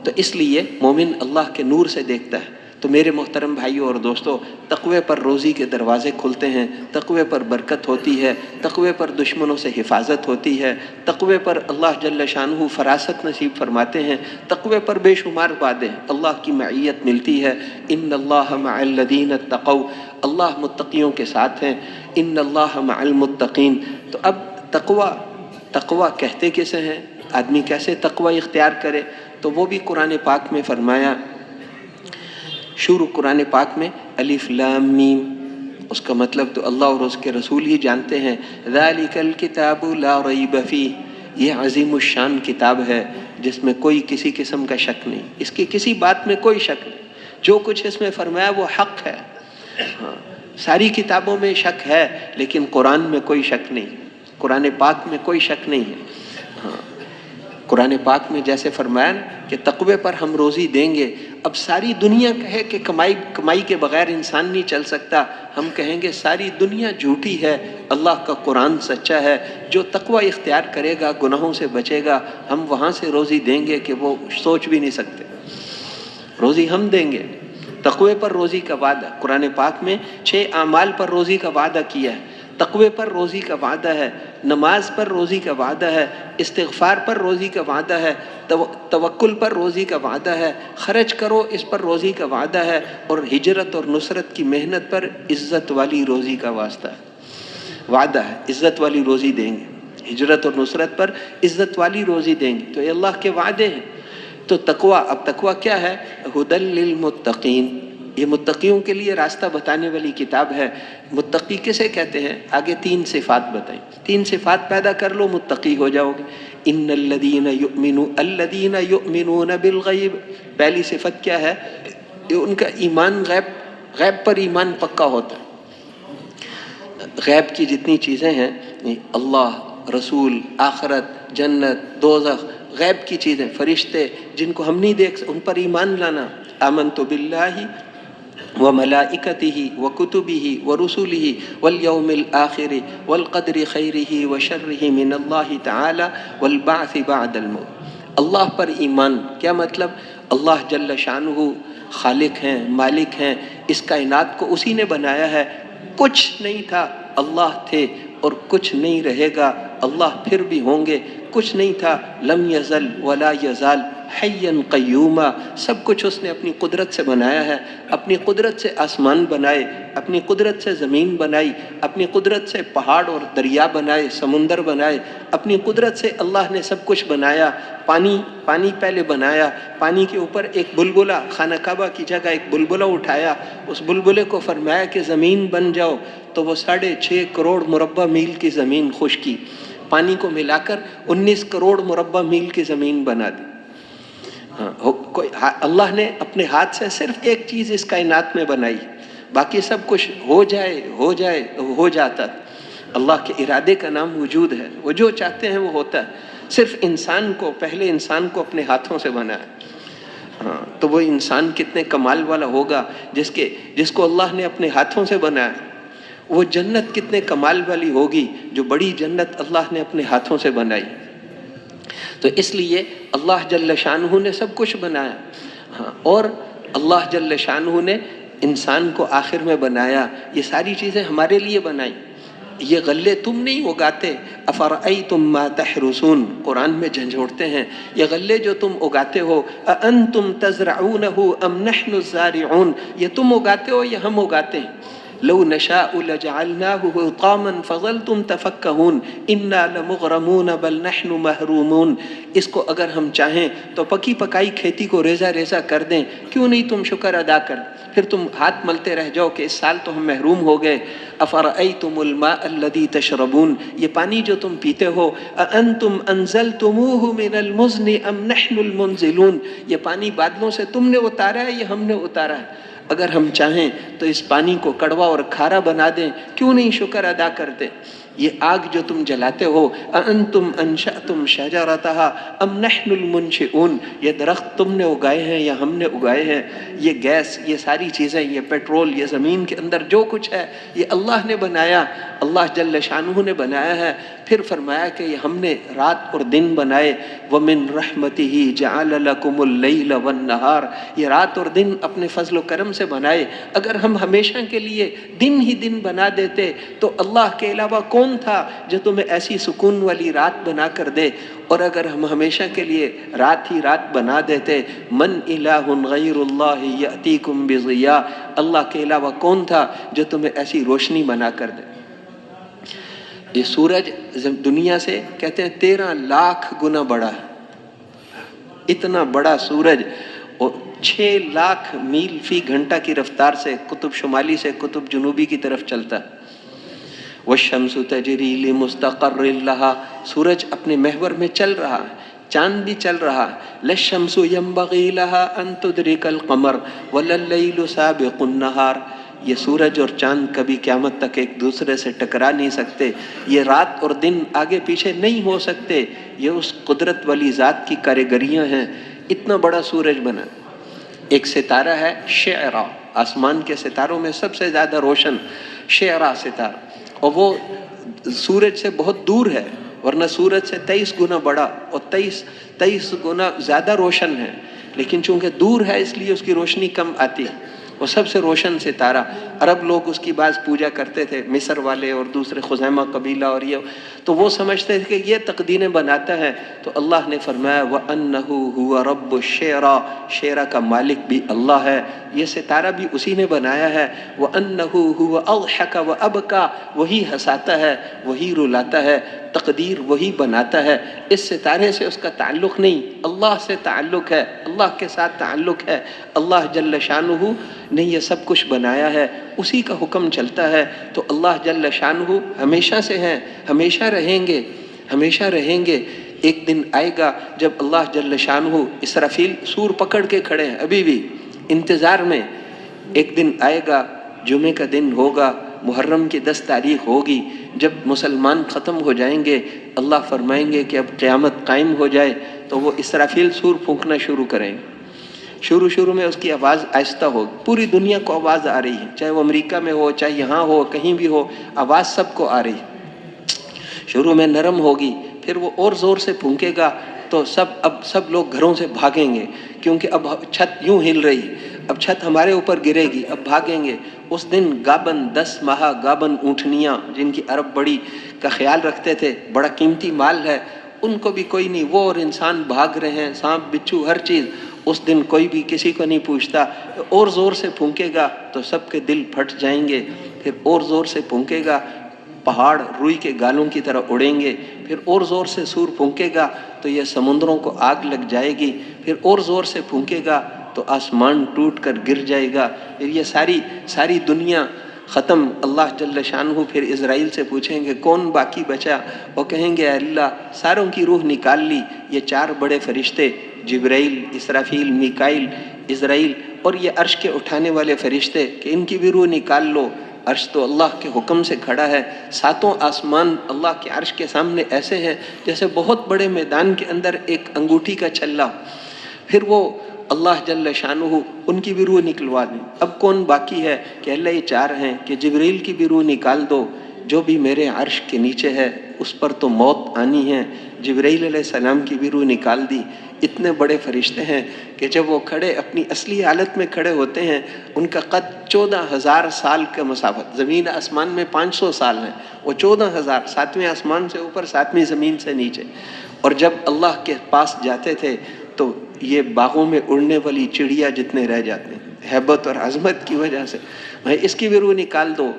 تو اس لیے مومن اللہ کے نور سے دیکھتا ہے. تو میرے محترم بھائیوں اور دوستوں، تقوی پر روزی کے دروازے کھلتے ہیں، تقوی پر برکت ہوتی ہے، تقوی پر دشمنوں سے حفاظت ہوتی ہے، تقوی پر اللہ جل شانہ فراست نصیب فرماتے ہیں، تقوی پر بے شمار وعدے، اللہ کی معیت ملتی ہے۔ ان اللہ مع الذین اتقوا، اللہ متقیوں کے ساتھ ہیں، ان اللہ مع المتقین۔ تو اب تقوی کہتے کسے ہیں، آدمی کیسے تقوی اختیار کرے، تو وہ بھی قرآن پاک میں فرمایا، شروع قرآن پاک میں الف لام میم، اس کا مطلب تو اللہ اور اس کے رسول ہی جانتے ہیں۔ ذالک الکتاب لا ریب فیہ، یہ عظیم الشان کتاب ہے جس میں کوئی کسی قسم کا شک نہیں، اس کی کسی بات میں کوئی شک نہیں، جو کچھ اس میں فرمایا وہ حق ہے۔ ہاں، ساری کتابوں میں شک ہے لیکن قرآن میں کوئی شک نہیں، قرآن پاک میں کوئی شک نہیں ہے۔ ہاں، قرآن پاک میں جیسے فرمایا نا کہ تقوی پر ہم روزی دیں گے، اب ساری دنیا کہے کہ کمائی کے بغیر انسان نہیں چل سکتا، ہم کہیں گے ساری دنیا جھوٹی ہے، اللہ کا قرآن سچا ہے، جو تقوی اختیار کرے گا گناہوں سے بچے گا، ہم وہاں سے روزی دیں گے کہ وہ سوچ بھی نہیں سکتے، روزی ہم دیں گے۔ تقوی پر روزی کا وعدہ قرآن پاک میں 6 اعمال پر روزی کا وعدہ کیا ہے، تقوی پر روزی کا وعدہ ہے، نماز پر روزی کا وعدہ ہے، استغفار پر روزی کا وعدہ ہے، توکل پر روزی کا وعدہ ہے، خرچ کرو اس پر روزی کا وعدہ ہے، اور ہجرت اور نصرت کی محنت پر عزت والی روزی کا واسطہ ہے، وعدہ ہے، عزت والی روزی دیں گے، ہجرت اور نصرت پر عزت والی روزی دیں گے، تو یہ اللہ کے وعدے ہیں۔ تو تقوی، اب تقوی کیا ہے؟ ھدی للمتقین، یہ متقیوں کے لیے راستہ بتانے والی کتاب ہے۔ متقی کسے کہتے ہیں؟ آگے 3 صفات بتائیں، 3 صفات پیدا کر لو متقی ہو جاؤ گے۔ ان الذین یؤمنون بالغیب، پہلی صفت کیا ہے؟ ان کا ایمان غیب پر ایمان پکا ہوتا ہے۔ غیب کی جتنی چیزیں ہیں، اللہ، رسول، آخرت، جنت، دوزخ، غیب کی چیزیں، فرشتے جن کو ہم نہیں دیکھ ان پر ایمان لانا۔ آمنت باللہ وملائکتہ وکتبہ ورسلہ والیوم الآخر والقدر خیرہ وشرہ من اللہ تعالی والبعث بعد الموت۔ اللہ پر ایمان کیا مطلب؟ اللہ جل شانہ خالق ہیں، مالک ہیں، اس کائنات کو اسی نے بنایا ہے، کچھ نہیں تھا اللہ تھے، اور کچھ نہیں رہے گا اللہ پھر بھی ہوں گے، کچھ نہیں تھا لم یزل ولا یزال حیا قیوما، سب کچھ اس نے اپنی قدرت سے بنایا ہے، اپنی قدرت سے آسمان بنائے، اپنی قدرت سے زمین بنائی، اپنی قدرت سے پہاڑ اور دریا بنائے، سمندر بنائے، اپنی قدرت سے اللہ نے سب کچھ بنایا۔ پانی پہلے بنایا، پانی کے اوپر ایک بلبلہ، خانہ کعبہ کی جگہ ایک بلبلہ اٹھایا، اس بلبلے کو فرمایا کہ زمین بن جاؤ، تو وہ 6.5 کروڑ مربع میل کی زمین خشکی، پانی کو ملا کر 19 کروڑ مربع میل کی زمین بنا دی۔ اللہ نے اپنے ہاتھ سے صرف ایک چیز اس کائنات میں بنائی، باقی سب کچھ ہو جاتا۔ اللہ کے ارادے کا نام وجود ہے، وہ جو چاہتے ہیں وہ ہوتا ہے۔ صرف انسان کو، پہلے انسان کو اپنے ہاتھوں سے بنایا، تو وہ انسان کتنے کمال والا ہوگا جس کو اللہ نے اپنے ہاتھوں سے بنایا۔ وہ جنت کتنے کمال والی ہوگی جو بڑی جنت اللہ نے اپنے ہاتھوں سے بنائی۔ تو اس لیے اللہ جل شانہ نے سب کچھ بنایا، اور اللہ جل شانہ نے انسان کو آخر میں بنایا، یہ ساری چیزیں ہمارے لیے بنائیں۔ یہ غلے تم نہیں اگاتے، افرأیتم ما تحرثون، قرآن میں جھنجھوڑتے ہیں، یہ غلے جو تم اگاتے ہو، اانتم تزرعونہ ام نحن الزارعون، یہ تم اگاتے ہو یا ہم اگاتے ہیں؟ لو نشاء لجعلناہ حطاما فظلتم تفکہون انا لمغرمون بل نحن محرومون، اس کو اگر ہم چاہیں تو پکی پکائی کھیتی کو ریزہ ریزہ کر دیں، کیوں نہیں تم شکر ادا کر، پھر تم ہاتھ ملتے رہ جاؤ کہ اس سال تو ہم محروم ہو گئے۔ افرأیتم الماء الذی تشربون، یہ پانی جو تم پیتے ہو، اانتم انزلتموہ من المزن ام نحن المنزلون، یہ پانی بادلوں سے تم نے اتارا ہے یا ہم نے اتارا ہے؟ اگر ہم چاہیں تو اس پانی کو کڑوا اور کھارا بنا دیں، کیوں نہیں شکر ادا کرتے؟ یہ آگ جو تم جلاتے ہو، انتم انشأتم شجرتہا ام نحن المنشئون، یہ درخت تم نے اگائے ہیں یا ہم نے اگائے ہیں؟ یہ گیس، یہ ساری چیزیں، یہ پیٹرول، یہ زمین کے اندر جو کچھ ہے یہ اللہ نے بنایا، اللہ جل شانہ نے بنایا ہے۔ پھر فرمایا کہ ہم نے رات اور دن بنائے، وَمِن رَحْمَتِهِ جَعَلَ لَكُمُ اللَّيْلَ وَالنَّهَارَ، یہ رات اور دن اپنے فضل و کرم سے بنائے۔ اگر ہم ہمیشہ کے لیے دن ہی دن بنا دیتے تو اللہ کے علاوہ کون تھا جو تمہیں ایسی سکون والی رات بنا کر دے؟ اور اگر ہم ہمیشہ کے لیے رات ہی رات بنا دیتے، من الہ غیر اللہ یأتیکم بضیاء، اللہ کے علاوہ کون تھا جو تمہیں ایسی روشنی بنا کر دے؟ یہ سورج دنیا سے کہتے ہیں 13 لاکھ گنا بڑا ہے، اتنا بڑا سورج، اور 6 لاکھ میل فی گھنٹہ کی رفتار سے قطب شمالی سے قطب جنوبی کی طرف چلتا ہے۔ والشمس تجری لمستقر لها، سورج اپنے محور میں چل رہا ہے، چاند بھی چل رہا ہے۔ للشمس ينبغي لها ان تدرك القمر ولا الليل سابق النهار، یہ سورج اور چاند کبھی قیامت تک ایک دوسرے سے ٹکرا نہیں سکتے، یہ رات اور دن آگے پیچھے نہیں ہو سکتے، یہ اس قدرت والی ذات کی کاریگریاں ہیں۔ اتنا بڑا سورج بنا۔ ایک ستارہ ہے شعرا، آسمان کے ستاروں میں سب سے زیادہ روشن شعرا ستارہ، اور وہ سورج سے بہت دور ہے، ورنہ سورج سے 23 گنا بڑا اور 23 گنا زیادہ روشن ہے، لیکن چونکہ دور ہے اس لیے اس کی روشنی کم آتی ہے۔ وہ سب سے روشن ستارہ، عرب لوگ اس کی بعض پوجا کرتے تھے، مصر والے اور دوسرے خزیمہ قبیلہ، اور یہ تو وہ سمجھتے تھے کہ یہ تقدیریں بناتا ہے، تو اللہ نے فرمایا وَأَنَّهُ هُوَ رَبُّ الشِّعْرَى، شعرا کا مالک بھی اللہ ہے، یہ ستارہ بھی اسی نے بنایا ہے۔ وَأَنَّهُ هُوَ أَضْحَكَ وَأَبْكَى، وہی ہنساتا ہے وہی رلاتا ہے، تقدیر وہی بناتا ہے۔ اس ستارے سے اس کا تعلق نہیں، اللہ سے تعلق ہے، اللہ کے ساتھ تعلق ہے۔ اللہ جل شانہ نے یہ سب کچھ بنایا ہے، اسی کا حکم چلتا ہے، تو اللہ جل شانہ ہمیشہ سے ہیں، ہمیشہ رہیں گے، ہمیشہ رہیں گے۔ ایک دن آئے گا جب اللہ جل شانہ، اسرافیل سور پکڑ کے کھڑے ہیں ابھی بھی انتظار میں، ایک دن آئے گا، جمعے کا دن ہوگا، محرم کی 10 تاریخ ہوگی، جب مسلمان ختم ہو جائیں گے، اللہ فرمائیں گے کہ اب قیامت قائم ہو جائے، تو وہ اسرافیل سور پھونکنا شروع کریں گے۔ شروع میں اس کی آواز آہستہ ہوگی، پوری دنیا کو آواز آ رہی ہے، چاہے وہ امریکہ میں ہو چاہے یہاں ہو، کہیں بھی ہو، آواز سب کو آ رہی ہے۔ شروع میں نرم ہوگی، پھر وہ اور زور سے پھونکے گا تو اب سب لوگ گھروں سے بھاگیں گے، کیونکہ اب چھت یوں ہل رہی، اب چھت ہمارے اوپر گرے گی، اب بھاگیں گے۔ اس دن گابن 10 ماہ گابن اونٹنیاں جن کی عرب بڑی کا خیال رکھتے تھے، بڑا قیمتی مال ہے، ان کو بھی کوئی نہیں، وہ اور انسان بھاگ رہے ہیں، سانپ بچھو ہر چیز، اس دن کوئی بھی کسی کو نہیں پوچھتا۔ اور زور سے پھونکے گا تو سب کے دل پھٹ جائیں گے، پھر اور زور سے پھونکے گا، پہاڑ روئی کے گالوں کی طرح اڑیں گے، پھر اور زور سے سور پھونکے گا تو یہ سمندروں کو آگ لگ جائے گی، پھر اور زور سے پھونکے گا تو آسمان ٹوٹ کر گر جائے گا، پھر یہ ساری دنیا ختم۔ اللہ جل شانہ پھر اسرائیل سے پوچھیں گے کون باقی بچا؟ وہ کہیں گے اے اللہ ساروں کی روح نکال لی، یہ 4 بڑے فرشتے جبرائیل، اسرافیل، میکائیل، اسرائیل، اور یہ عرش کے اٹھانے والے فرشتے کہ ان کی بھی روح نکال لو۔ عرش تو اللہ کے حکم سے کھڑا ہے، 7 آسمان اللہ کے عرش کے سامنے ایسے ہیں جیسے بہت بڑے میدان کے اندر ایک انگوٹھی کا چھلا، پھر وہ اللہ جل شانہ ان کی بھی روح نکلوا دیں۔ اب کون باقی ہے کہ اللہ یہ 4 ہیں کہ جبریل کی بھی روح نکال دو، جو بھی میرے عرش کے نیچے ہے اس پر تو موت آنی ہے، جبرائیل علیہ السلام کی بھی روح نکال دی۔ اتنے بڑے فرشتے ہیں کہ جب وہ کھڑے اپنی اصلی حالت میں کھڑے ہوتے ہیں، ان کا قد 14,000 سال کا مسافت، زمین آسمان میں 500 سال ہیں، وہ 14,000، 7ویں آسمان سے اوپر 7ویں زمین سے نیچے۔ اور جب اللہ کے پاس جاتے تھے تو یہ باغوں میں اڑنے والی چڑیا جتنے رہ جاتے ہیں ہیبت اور عظمت کی وجہ سے، بھائی اس کی بھی روح نکال دو،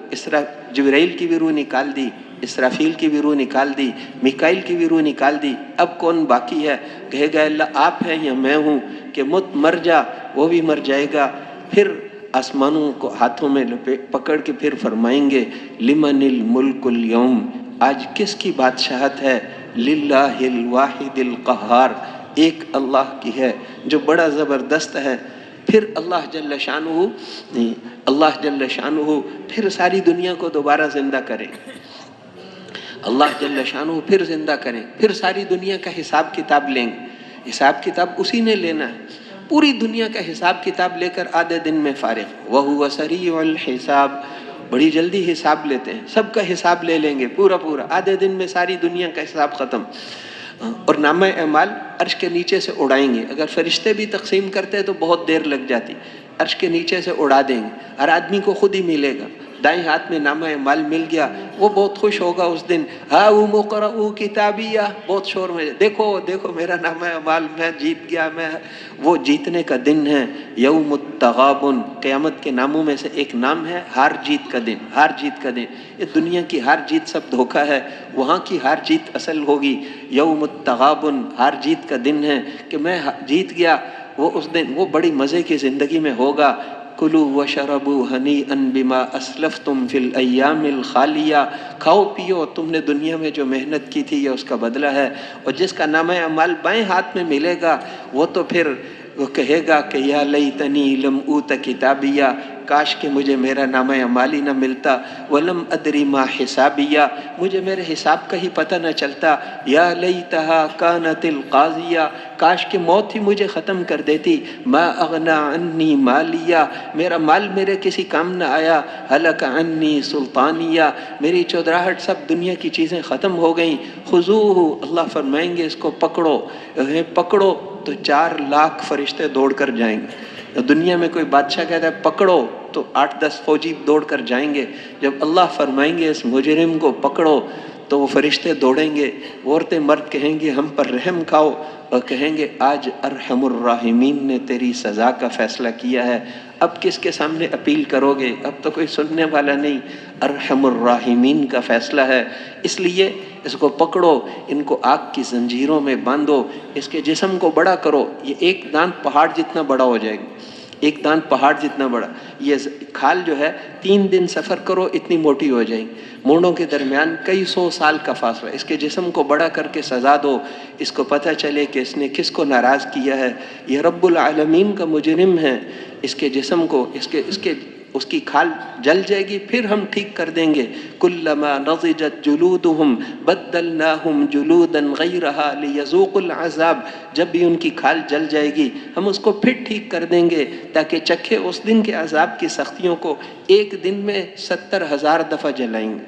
جبرائیل کی بھی روح نکال دی، اسرافیل کی بھی روح نکال دی، میکائیل کی بھی روح نکال دی، اب کون باقی ہے؟ کہے گا اللہ آپ ہیں یا میں ہوں کہ مر جا، وہ بھی مر جائے گا۔ پھر آسمانوں کو ہاتھوں میں پکڑ کے پھر فرمائیں گے لمن الملک اليوم، آج کس کی بادشاہت ہے؟ للہ الواحد القہار، ایک اللہ کی ہے جو بڑا زبردست ہے۔ پھر اللہ جل شانہ پھر ساری دنیا کو دوبارہ زندہ کرے، اللہ جل شانہ پھر زندہ کریں، پھر ساری دنیا کا حساب کتاب لیں گے۔ حساب کتاب اسی نے لینا ہے، پوری دنیا کا حساب کتاب لے کر آدھے دن میں فارغ۔ وَهُوَ سَرِيعُ الْحِسَاب، بڑی جلدی حساب لیتے ہیں، سب کا حساب لے لیں گے پورا پورا، آدھے دن میں ساری دنیا کا حساب ختم. اور نامہ اعمال عرش کے نیچے سے اڑائیں گے. اگر فرشتے بھی تقسیم کرتے تو بہت دیر لگ جاتی، عرش کے نیچے سے اڑا دیں گے. ہر آدمی کو خود ہی ملے گا. دائیں ہاتھ میں نامہ اعمال مل گیا، وہ بہت خوش ہوگا اس دن. ہاؤ مقرؤ کتابیہ، بہت شور میں، دیکھو دیکھو میرا نامہ اعمال، میں جیت گیا. میں وہ جیتنے کا دن ہے. یوم التغابن، قیامت کے ناموں میں سے ایک نام ہے ہار جیت کا دن. ہار جیت کا دن، یہ دنیا کی ہار جیت سب دھوکہ ہے، وہاں کی ہار جیت اصل ہوگی. یوم التغابن، ہار جیت کا دن ہے کہ میں جیت گیا. وہ اس دن وہ بڑی مزے کی زندگی میں ہوگا. کلوا وشربوا ہنیئا بما اسلفتم فی الایام الخالیہ، کھاؤ پیو، تم نے دنیا میں جو محنت کی تھی یہ اس کا بدلہ ہے. اور جس کا نامہ اعمال بائیں ہاتھ میں ملے گا وہ تو پھر وہ کہے گا کہ یا لیتنی لم اوت کتابیہ، کاش کہ مجھے میرا نامہ اعمال ہی نہ ملتا. ولم ادری ما حسابیہ، مجھے میرے حساب کا ہی پتہ نہ چلتا. یا لیتہا کانت القاضیہ، کاش کہ موت ہی مجھے ختم کر دیتی. ما اغنا عنی مالیہ، میرا مال میرے کسی کام نہ آیا. ہلک عنی سلطانیہ، میری چودراہٹ سب دنیا کی چیزیں ختم ہو گئیں. خذوہ، اللہ فرمائیں گے اس کو پکڑو. پکڑو تو 4 لاکھ فرشتے دوڑ کر جائیں گے. دنیا میں کوئی بادشاہ کہتا ہے پکڑو تو 8-10 فوجی دوڑ کر جائیں گے. جب اللہ فرمائیں گے اس مجرم کو پکڑو تو وہ فرشتے دوڑیں گے. عورتیں مرد کہیں گے ہم پر رحم کھاؤ، اور کہیں گے آج ارحم الراحمین نے تیری سزا کا فیصلہ کیا ہے. اب کس کے سامنے اپیل کرو گے؟ اب تو کوئی سننے والا نہیں. ارحم الراحمین کا فیصلہ ہے. اس لیے اس کو پکڑو، ان کو آگ کی زنجیروں میں باندھو، اس کے جسم کو بڑا کرو. یہ ایک دانت پہاڑ جتنا بڑا ہو جائے گا، ایک دانت پہاڑ جتنا بڑا. یہ کھال جو ہے 3 دن سفر کرو اتنی موٹی ہو جائیں گی. مونڈوں کے درمیان کئی 100 سال کا فاصلہ. اس کے جسم کو بڑا کر کے سزا دو، اس کو پتہ چلے کہ اس نے کس کو ناراض کیا ہے. یہ رب العالمین کا مجرم ہے. اس کے جسم کو اس کی کھال جل جائے گی، پھر ہم ٹھیک کر دیں گے. کلما نضجت جلودہم بدلناہم جلودا غیرہا لیذوقوا العذاب، جب بھی ان کی کھال جل جائے گی ہم اس کو پھر ٹھیک کر دیں گے تاکہ چکھے اس دن کے عذاب کی سختیوں کو. ایک دن میں 70,000 دفعہ جلائیں گے.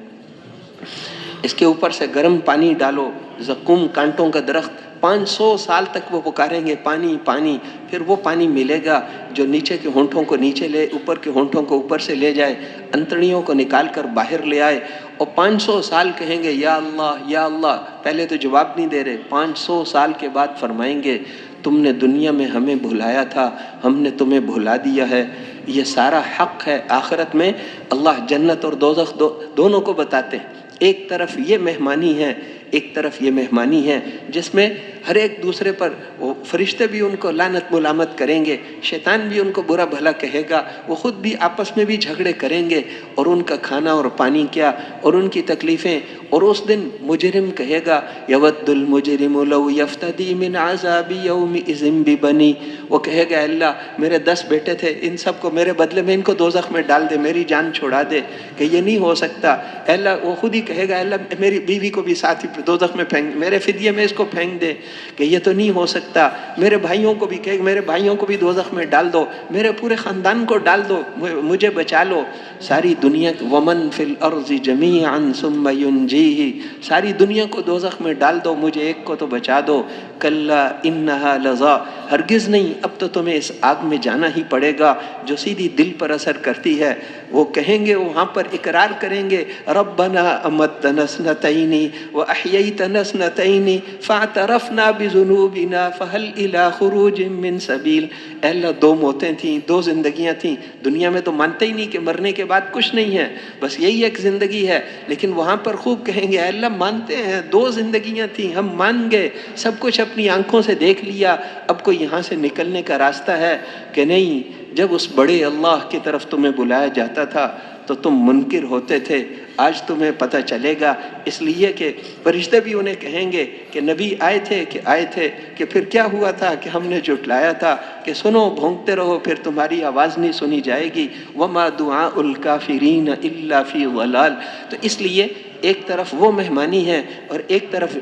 اس کے اوپر سے گرم پانی ڈالو، زقوم کانٹوں کا درخت. 500 سال تک وہ پکاریں گے پانی پانی. پھر وہ پانی ملے گا جو نیچے کے ہونٹوں کو نیچے لے، اوپر کے ہونٹوں کو اوپر سے لے جائے، انتڑیوں کو نکال کر باہر لے آئے. اور 500 سال کہیں گے یا اللہ یا اللہ. پہلے تو جواب نہیں دے رہے. 500 سال کے بعد فرمائیں گے تم نے دنیا میں ہمیں بھلایا تھا، ہم نے تمہیں بھلا دیا ہے. یہ سارا حق ہے. آخرت میں اللہ جنت اور دوزخ دونوں کو بتاتے ہیں. ایک طرف یہ مہمانی ہے، ایک طرف یہ مہمانی ہے جس میں ہر ایک دوسرے پر، وہ فرشتے بھی ان کو لعنت ملامت کریں گے، شیطان بھی ان کو برا بھلا کہے گا، وہ خود بھی آپس میں بھی جھگڑے کریں گے. اور ان کا کھانا اور پانی کیا، اور ان کی تکلیفیں. اور اس دن مجرم کہے گا یود المجرم لو یفتدی من عذاب یومئذ ببنی. وہ کہے گا اللہ میرے 10 بیٹے تھے، ان سب کو میرے بدلے میں ان کو دوزخ میں ڈال دے، میری جان چھڑا دے. کہ یہ نہیں ہو سکتا. اللہ وہ خود ہی کہے گا اللہ میری بیوی کو بھی ساتھ ہی دوزخ میں پھینک، میرے فدیے میں اس کو پھینک دے. کہ یہ تو نہیں ہو سکتا. میرے بھائیوں کو بھی کہے میرے بھائیوں کو بھی دوزخ میں ڈال دو، میرے پورے خاندان کو ڈال دو، مجھے بچا لو. ساری دنیا ومن فی الارض جمیعا ثم ینجیہ، ساری دنیا کو دوزخ میں ڈال دو، مجھے ایک کو تو بچا دو. کلا انہا لظا، ہرگز نہیں، اب تو تمہیں اس آگ میں جانا ہی پڑے گا جو سیدھی دل پر اثر کرتی ہے. وہ کہیں گے، وہاں پر اقرار کریں گے ربنا امتنا اثنتین واحییتنا اثنتین فاعترفنا بذنوبنا فهل الی خروج من سبیل. اے اللہ 2 موتیں تھیں، 2 زندگیاں تھیں. دنیا میں تو مانتے ہی نہیں کہ مرنے کے بعد کچھ نہیں ہے، بس یہی ایک زندگی ہے. لیکن وہاں پر خوب کہیں گے اے اللہ مانتے ہیں 2 زندگیاں تھیں، ہم مان گئے، سب کچھ اپنی آنکھوں سے دیکھ لیا. اب کوئی یہاں سے نکلنے کا راستہ ہے کہ نہیں؟ جب اس بڑے اللہ کی طرف تمہیں بلایا جاتا تھا تو تم منکر ہوتے تھے، آج تمہیں پتہ چلے گا. اس لیے کہ فرشتے بھی انہیں کہیں گے کہ نبی آئے تھے کہ پھر کیا ہوا تھا کہ ہم نے جھٹلایا تھا، کہ سنو بھونکتے رہو پھر تمہاری آواز نہیں سنی جائے گی. وما دعاء الکافرین الا فی ضلال. تو اس لیے ایک طرف وہ مہمانی ہے اور ایک طرف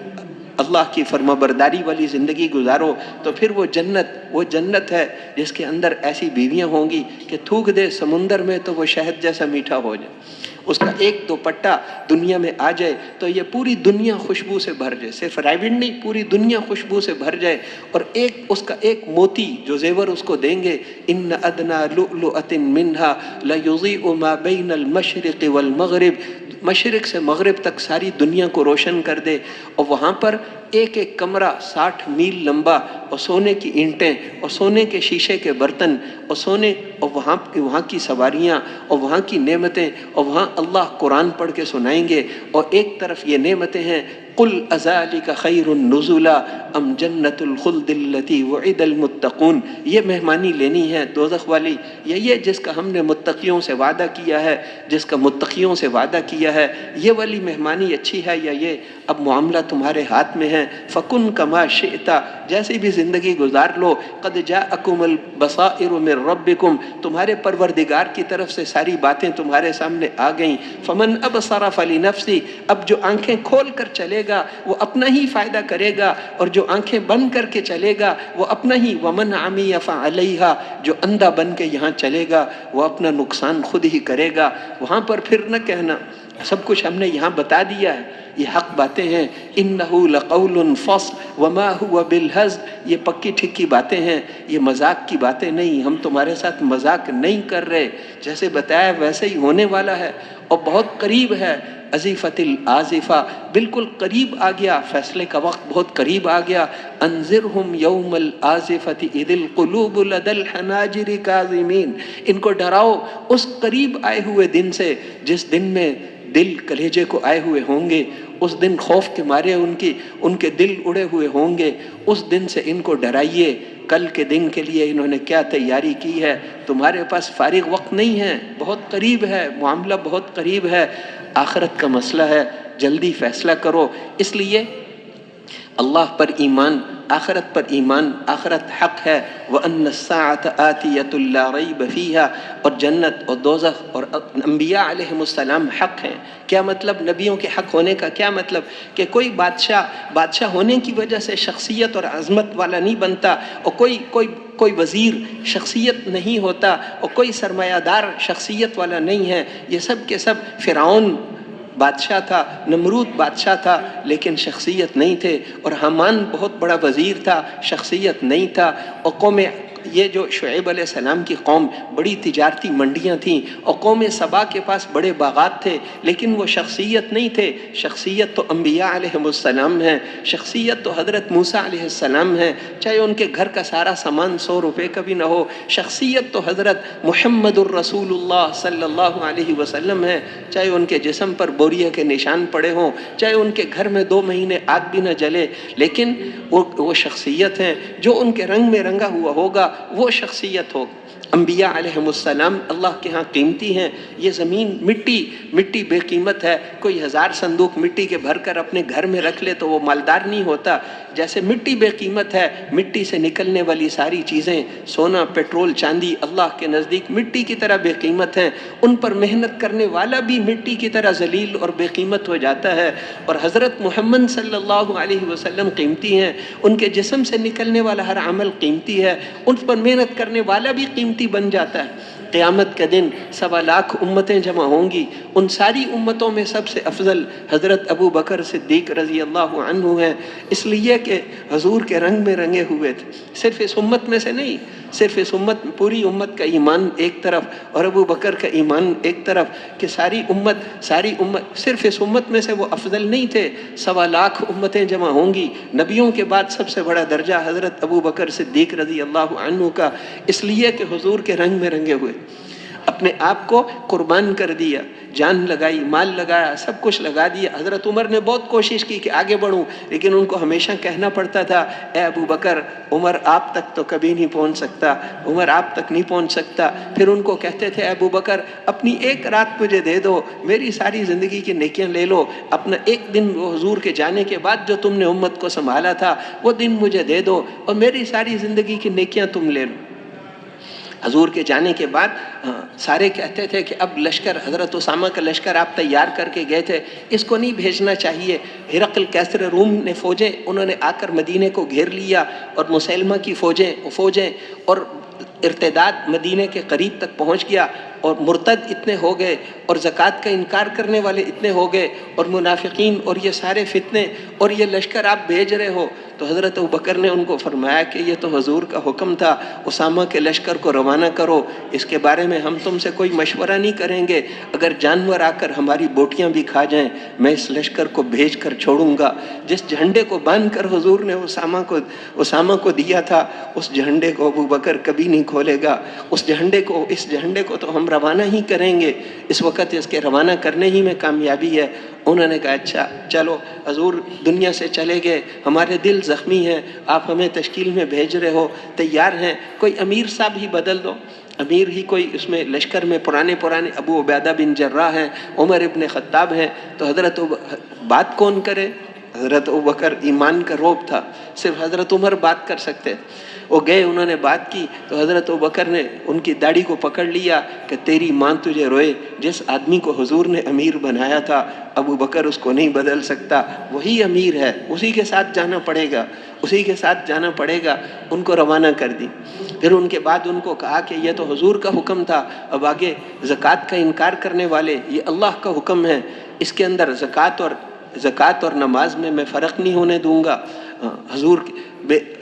اللہ کی فرمانبرداری والی زندگی گزارو تو پھر وہ جنت ہے جس کے اندر ایسی بیویاں ہوں گی کہ تھوک دے سمندر میں تو وہ شہد جیسا میٹھا ہو جائے، اس کا ایک دوپٹہ دنیا میں آ جائے تو یہ پوری دنیا خوشبو سے بھر جائے، صرف رائیونڈ نہیں، پوری دنیا خوشبو سے بھر جائے، اور اس کا ایک موتی جو زیور اس کو دیں گے، ان ادنی لؤلؤۃ منھا لیضیء ما بین المشرق والمغرب، مشرق سے مغرب تک ساری دنیا کو روشن کر دے، اور وہاں پر ایک ایک کمرہ 60 میل لمبا، اور سونے کی اینٹیں اور سونے کے شیشے کے برتن اور سونے، اور وہاں کی سواریاں اور وہاں کی نعمتیں، اور وہاں اللہ قرآن پڑھ کے سنائیں گے، اور ایک طرف یہ نعمتیں ہیں، قل اذالک خیر نزلا ام جنت الخلد التی وعد المتقون، یہ مہمانی لینی ہے دوزخ والی، یہ جس کا ہم نے متقیوں سے وعدہ کیا ہے، جس کا متقیوں سے وعدہ کیا ہے، یہ والی مہمانی اچھی ہے یا یہ؟ اب معاملہ تمہارے ہاتھ میں ہے، فکن کما شئت، جیسی بھی زندگی گزار لو، قد جاءکم البصائر من ربکم، تمہارے پروردگار کی طرف سے ساری باتیں تمہارے سامنے آ گئیں، فمن ابصر فلنفسہ، اب جو آنکھیں کھول کر چلے گا وہ اپنا ہی فائدہ کرے گا، اور جو آنکھیں بند کر کے چلے گا وہ اپنا ہی، ومن عمی فعلیہا، جو اندھا بن کے یہاں چلے گا وہ اپنا نقصان خود ہی کرے گا۔ وہاں پر پھر نہ کہنا سب کچھ ہم نے یہاں بتا دیا ہے، یہ حق باتیں ہیں، انہ لقول فصل وما هو بالہزل، یہ پکی ٹھکی باتیں ہیں، یہ مذاق کی باتیں نہیں، ہم تمہارے ساتھ مذاق نہیں کر رہے، جیسے بتایا ویسے ہی ہونے والا ہے، اور بہت قریب ہے، ازیفت الآزفہ، بالکل قریب آ گیا، فیصلے کا وقت بہت قریب آ گیا، انذرہم یوم الآزفۃ اذ القلوب لدی الحناجر کاظمین، ان کو ڈراؤ اس قریب آئے ہوئے دن سے جس دن میں دل کلیجے کو آئے ہوئے ہوں گے، اس دن خوف کے مارے ان کے دل اڑے ہوئے ہوں گے، اس دن سے ان کو ڈرائیے، کل کے دن کے لیے انہوں نے کیا تیاری کی ہے، تمہارے پاس فارغ وقت نہیں ہے، بہت قریب ہے، معاملہ بہت قریب ہے، آخرت کا مسئلہ ہے، جلدی فیصلہ کرو۔ اس لیے اللہ پر ایمان، آخرت پر ایمان، آخرت حق ہے، وَأَنَّ السَّاعَةَ آتِيَةٌ لَا رَيْبَ فِيهَا، اور جنت اور دوزخ اور انبیاء علیہم السلام حق ہیں۔ کیا مطلب نبیوں کے حق ہونے کا؟ کیا مطلب کہ کوئی بادشاہ ہونے کی وجہ سے شخصیت اور عظمت والا نہیں بنتا، اور کوئی وزیر شخصیت نہیں ہوتا، اور کوئی سرمایہ دار شخصیت والا نہیں ہے، یہ سب کے سب فرعون بادشاہ تھا، نمرود بادشاہ تھا لیکن شخصیت نہیں تھے، اور حامان بہت بڑا وزیر تھا، شخصیت نہیں تھا، اور قوم یہ جو شعیب علیہ السلام کی قوم بڑی تجارتی منڈیاں تھیں، اور قوم سبا کے پاس بڑے باغات تھے، لیکن وہ شخصیت نہیں تھے۔ شخصیت تو انبیاء علیہم السلام ہیں، شخصیت تو حضرت موسیٰ علیہ السلام ہیں، چاہے ان کے گھر کا سارا سامان 100 روپے کا بھی نہ ہو، شخصیت تو حضرت محمد الرسول اللہ صلی اللہ علیہ وسلم ہے، چاہے ان کے جسم پر بوریا کے نشان پڑے ہوں، چاہے ان کے گھر میں 2 مہینے آگ بھی نہ جلے، لیکن وہ شخصیت ہیں، جو ان کے رنگ میں رنگا ہوا ہوگا وہ شخصیت ہو۔ انبیاء علیہم السلام اللہ کے ہاں قیمتی ہیں۔ یہ زمین مٹی بے قیمت ہے، کوئی 1000 صندوق مٹی کے بھر کر اپنے گھر میں رکھ لے تو وہ مالدار نہیں ہوتا، جیسے مٹی بے قیمت ہے، مٹی سے نکلنے والی ساری چیزیں، سونا، پیٹرول، چاندی، اللہ کے نزدیک مٹی کی طرح بے قیمت ہیں، ان پر محنت کرنے والا بھی مٹی کی طرح ذلیل اور بے قیمت ہو جاتا ہے، اور حضرت محمد صلی اللہ علیہ وسلم قیمتی ہیں، ان کے جسم سے نکلنے والا ہر عمل قیمتی ہے، ان پر محنت کرنے والا بھی قیمتی بن جاتا ہے۔ قیامت کے دن 1.25 لاکھ امتیں جمع ہوں گی، ان ساری امتوں میں سب سے افضل حضرت ابو بکر صدیق رضی اللہ عنہ ہیں، اس لیے کہ حضور کے رنگ میں رنگے ہوئے تھے، صرف اس امت میں سے نہیں، صرف اس امت، پوری امت کا ایمان ایک طرف اور ابو بکر کا ایمان ایک طرف، کہ ساری امت صرف اس امت میں سے وہ افضل نہیں تھے۔ 1.25 لاکھ امتیں جمع ہوں گی، نبیوں کے بعد سب سے بڑا درجہ حضرت ابو بکر صدیق رضی اللہ عنہ کا، اس لیے کہ حضور کے رنگ میں رنگے ہوئے، اپنے آپ کو قربان کر دیا، جان لگائی، مال لگایا، سب کچھ لگا دیا۔ حضرت عمر نے بہت کوشش کی کہ آگے بڑھوں، لیکن ان کو ہمیشہ کہنا پڑتا تھا، اے ابو بکر، عمر آپ تک تو کبھی نہیں پہنچ سکتا، عمر آپ تک نہیں پہنچ سکتا۔ پھر ان کو کہتے تھے، اے ابو بکر، اپنی ایک رات مجھے دے دو، میری ساری زندگی کی نیکیاں لے لو، اپنا ایک دن وہ حضور کے جانے کے بعد جو تم نے امت کو سنبھالا تھا وہ دن مجھے دے دو، اور میری ساری زندگی کی نیکیاں تم لے لو۔ حضور کے جانے کے بعد سارے کہتے تھے کہ اب لشکر، حضرت اسامہ کا لشکر آپ تیار کر کے گئے تھے، اس کو نہیں بھیجنا چاہیے۔ ہرقل کیسر روم نے فوجیں، انہوں نے آ کر مدینے کو گھیر لیا، اور مسلمہ کی فوجیں اور ارتداد مدینے کے قریب تک پہنچ گیا، اور مرتد اتنے ہو گئے، اور زکوٰۃ کا انکار کرنے والے اتنے ہو گئے، اور منافقین، اور یہ سارے فتنے، اور یہ لشکر آپ بھیج رہے ہو۔ تو حضرت ابوبکر نے ان کو فرمایا کہ یہ تو حضور کا حکم تھا، اسامہ کے لشکر کو روانہ کرو، اس کے بارے میں ہم تم سے کوئی مشورہ نہیں کریں گے، اگر جانور آ کر ہماری بوٹیاں بھی کھا جائیں میں اس لشکر کو بھیج کر چھوڑوں گا۔ جس جھنڈے کو باندھ کر حضور نے اسامہ کو دیا تھا، اس جھنڈے کو ابوبکر کبھی نہیں کھولے گا، اس جھنڈے کو تو ہم روانہ ہی کریں گے، اس وقت اس کے روانہ کرنے ہی میں کامیابی ہے۔ انہوں نے کہا اچھا چلو، حضور دنیا سے چلے گئے، ہمارے دل زخمی ہیں، آپ ہمیں تشکیل میں بھیج رہے ہو، تیار ہیں، کوئی امیر صاحب ہی بدل دو، امیر ہی کوئی اس میں لشکر میں پرانے ابو عبیدہ بن جراح ہیں، عمر ابن خطاب ہیں، تو حضرت بات کون کرے؟ حضرت ابوبکر، ایمان کا روب تھا، صرف حضرت عمر بات کر سکتے تھے۔ وہ گئے، انہوں نے بات کی، تو حضرت ابوبکر نے ان کی داڑھی کو پکڑ لیا کہ تیری ماں تجھے روئے، جس آدمی کو حضور نے امیر بنایا تھا ابوبکر اس کو نہیں بدل سکتا، وہی امیر ہے، اسی کے ساتھ جانا پڑے گا، ان کو روانہ کر دی۔ پھر ان کے بعد ان کو کہا کہ یہ تو حضور کا حکم تھا، اب آگے زکوٰۃ کا انکار کرنے والے، یہ اللہ کا حکم ہے، اس کے اندر زکوٰۃ اور نماز میں فرق نہیں ہونے دوں گا۔ حضور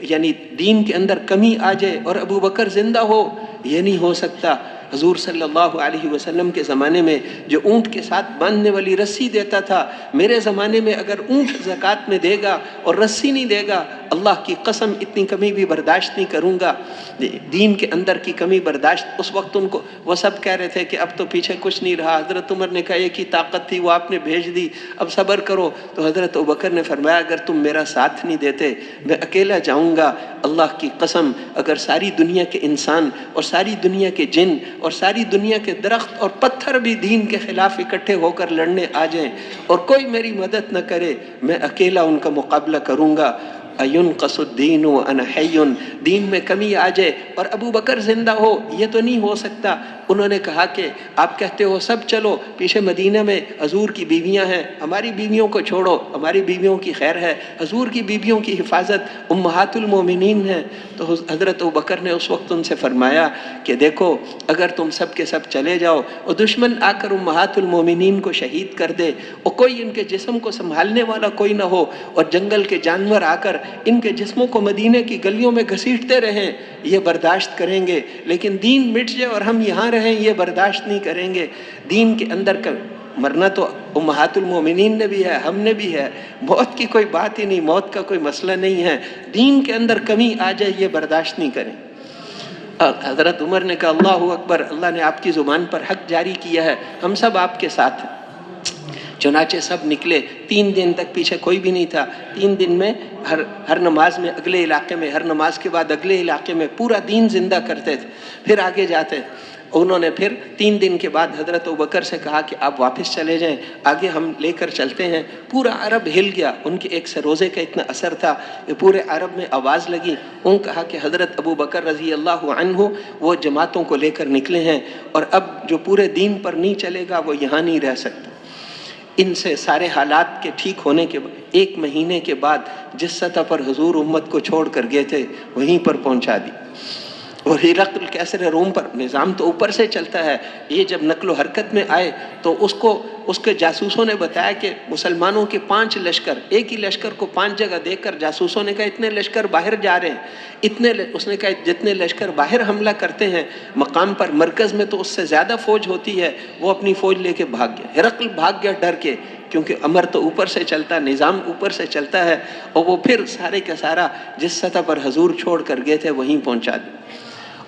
یعنی دین کے اندر کمی آ جائے اور ابوبکر زندہ ہو، یہ نہیں ہو سکتا۔ حضور صلی اللہ علیہ وسلم کے زمانے میں جو اونٹ کے ساتھ باندھنے والی رسی دیتا تھا، میرے زمانے میں اگر اونٹ زکوٰۃ میں دے گا اور رسی نہیں دے گا، اللہ کی قسم اتنی کمی بھی برداشت نہیں کروں گا۔ دین کے اندر کی کمی برداشت، اس وقت ان کو وہ سب کہہ رہے تھے کہ اب تو پیچھے کچھ نہیں رہا، حضرت عمر نے کہا ایک ہی طاقت تھی وہ آپ نے بھیج دی، اب صبر کرو۔ تو حضرت ابوبکر نے فرمایا اگر تم میرا ساتھ نہیں دیتے میں اکیلا جاؤں گا، اللہ کی قسم اگر ساری دنیا کے انسان اور ساری دنیا کے جن اور ساری دنیا کے درخت اور پتھر بھی دین کے خلاف اکٹھے ہو کر لڑنے آ جائیں اور کوئی میری مدد نہ کرے، میں اکیلا ان کا مقابلہ کروں گا۔ اَيُنْقَصُ الدِّينُ وَأَنَا حَيٌّ، دین میں کمی آ جائے اور ابو بکر زندہ ہو، یہ تو نہیں ہو سکتا۔ انہوں نے کہا کہ آپ کہتے ہو سب چلو، پیچھے مدینہ میں حضور کی بیویاں ہیں، ہماری بیویوں کو چھوڑو، ہماری بیویوں کی خیر ہے، حضور کی بیویوں کی حفاظت امہات المومنین ہیں۔ تو حضرت ابوبکر نے اس وقت ان سے فرمایا کہ دیکھو اگر تم سب کے سب چلے جاؤ اور دشمن آ کر امہات المومنین کو شہید کر دے اور کوئی ان کے جسم کو سنبھالنے والا کوئی نہ ہو اور جنگل کے جانور آ کر ان کے جسموں کو مدینے کی گلیوں میں گھسیٹتے رہیں، یہ برداشت کریں گے، لیکن دین مٹ جائے اور ہم یہاں رہیں یہ برداشت نہیں کریں گے۔ دین کے اندر مرنا تو امہات المومنین نے بھی ہے، ہم نے بھی ہے، موت کی کوئی بات ہی نہیں، موت کا کوئی مسئلہ نہیں ہے، دین کے اندر کمی آ جائے یہ برداشت نہیں کریں۔ حضرت عمر نے کہا اللہ اکبر، اللہ نے آپ کی زبان پر حق جاری کیا ہے، ہم سب آپ کے ساتھ ہیں۔ چنانچہ سب نکلے، 3 دن تک پیچھے کوئی بھی نہیں تھا۔ 3 دن میں ہر نماز میں اگلے علاقے میں، ہر نماز کے بعد اگلے علاقے میں پورا دین زندہ کرتے تھے، پھر آگے جاتے۔ انہوں نے پھر 3 دن کے بعد حضرت ابوبکر سے کہا کہ آپ واپس چلے جائیں، آگے ہم لے کر چلتے ہیں۔ پورا عرب ہل گیا، ان کے ایک سروزے کا اتنا اثر تھا کہ پورے عرب میں آواز لگی۔ انہوں نے کہا کہ حضرت ابوبکر رضی اللہ عنہ وہ جماعتوں کو لے کر نکلے ہیں اور اب جو پورے دین پر نہیں چلے گا وہ یہاں نہیں رہ سکتا۔ ان سے سارے حالات کے ٹھیک ہونے کے 1 مہینے کے بعد جس سطح پر حضور امت کو چھوڑ کر گئے تھے وہیں پر پہنچا دی۔ اور ہرقل کیسر روم پر نظام تو اوپر سے چلتا ہے، یہ جب نقل و حرکت میں آئے تو اس کے جاسوسوں نے بتایا کہ مسلمانوں کے 5 لشکر، ایک ہی لشکر کو 5 جگہ دیکھ کر جاسوسوں نے کہا اتنے لشکر باہر جا رہے ہیں، اس نے کہا جتنے لشکر باہر حملہ کرتے ہیں مقام پر مرکز میں تو اس سے زیادہ فوج ہوتی ہے، وہ اپنی فوج لے کے بھاگ گیا۔ ہرقل بھاگ گیا ڈر کے، کیونکہ امر تو اوپر سے چلتا، نظام اوپر سے چلتا ہے، اور وہ پھر سارے کا سارا جس سطح پر حضور چھوڑ کر گئے تھے وہیں پہنچا دیا۔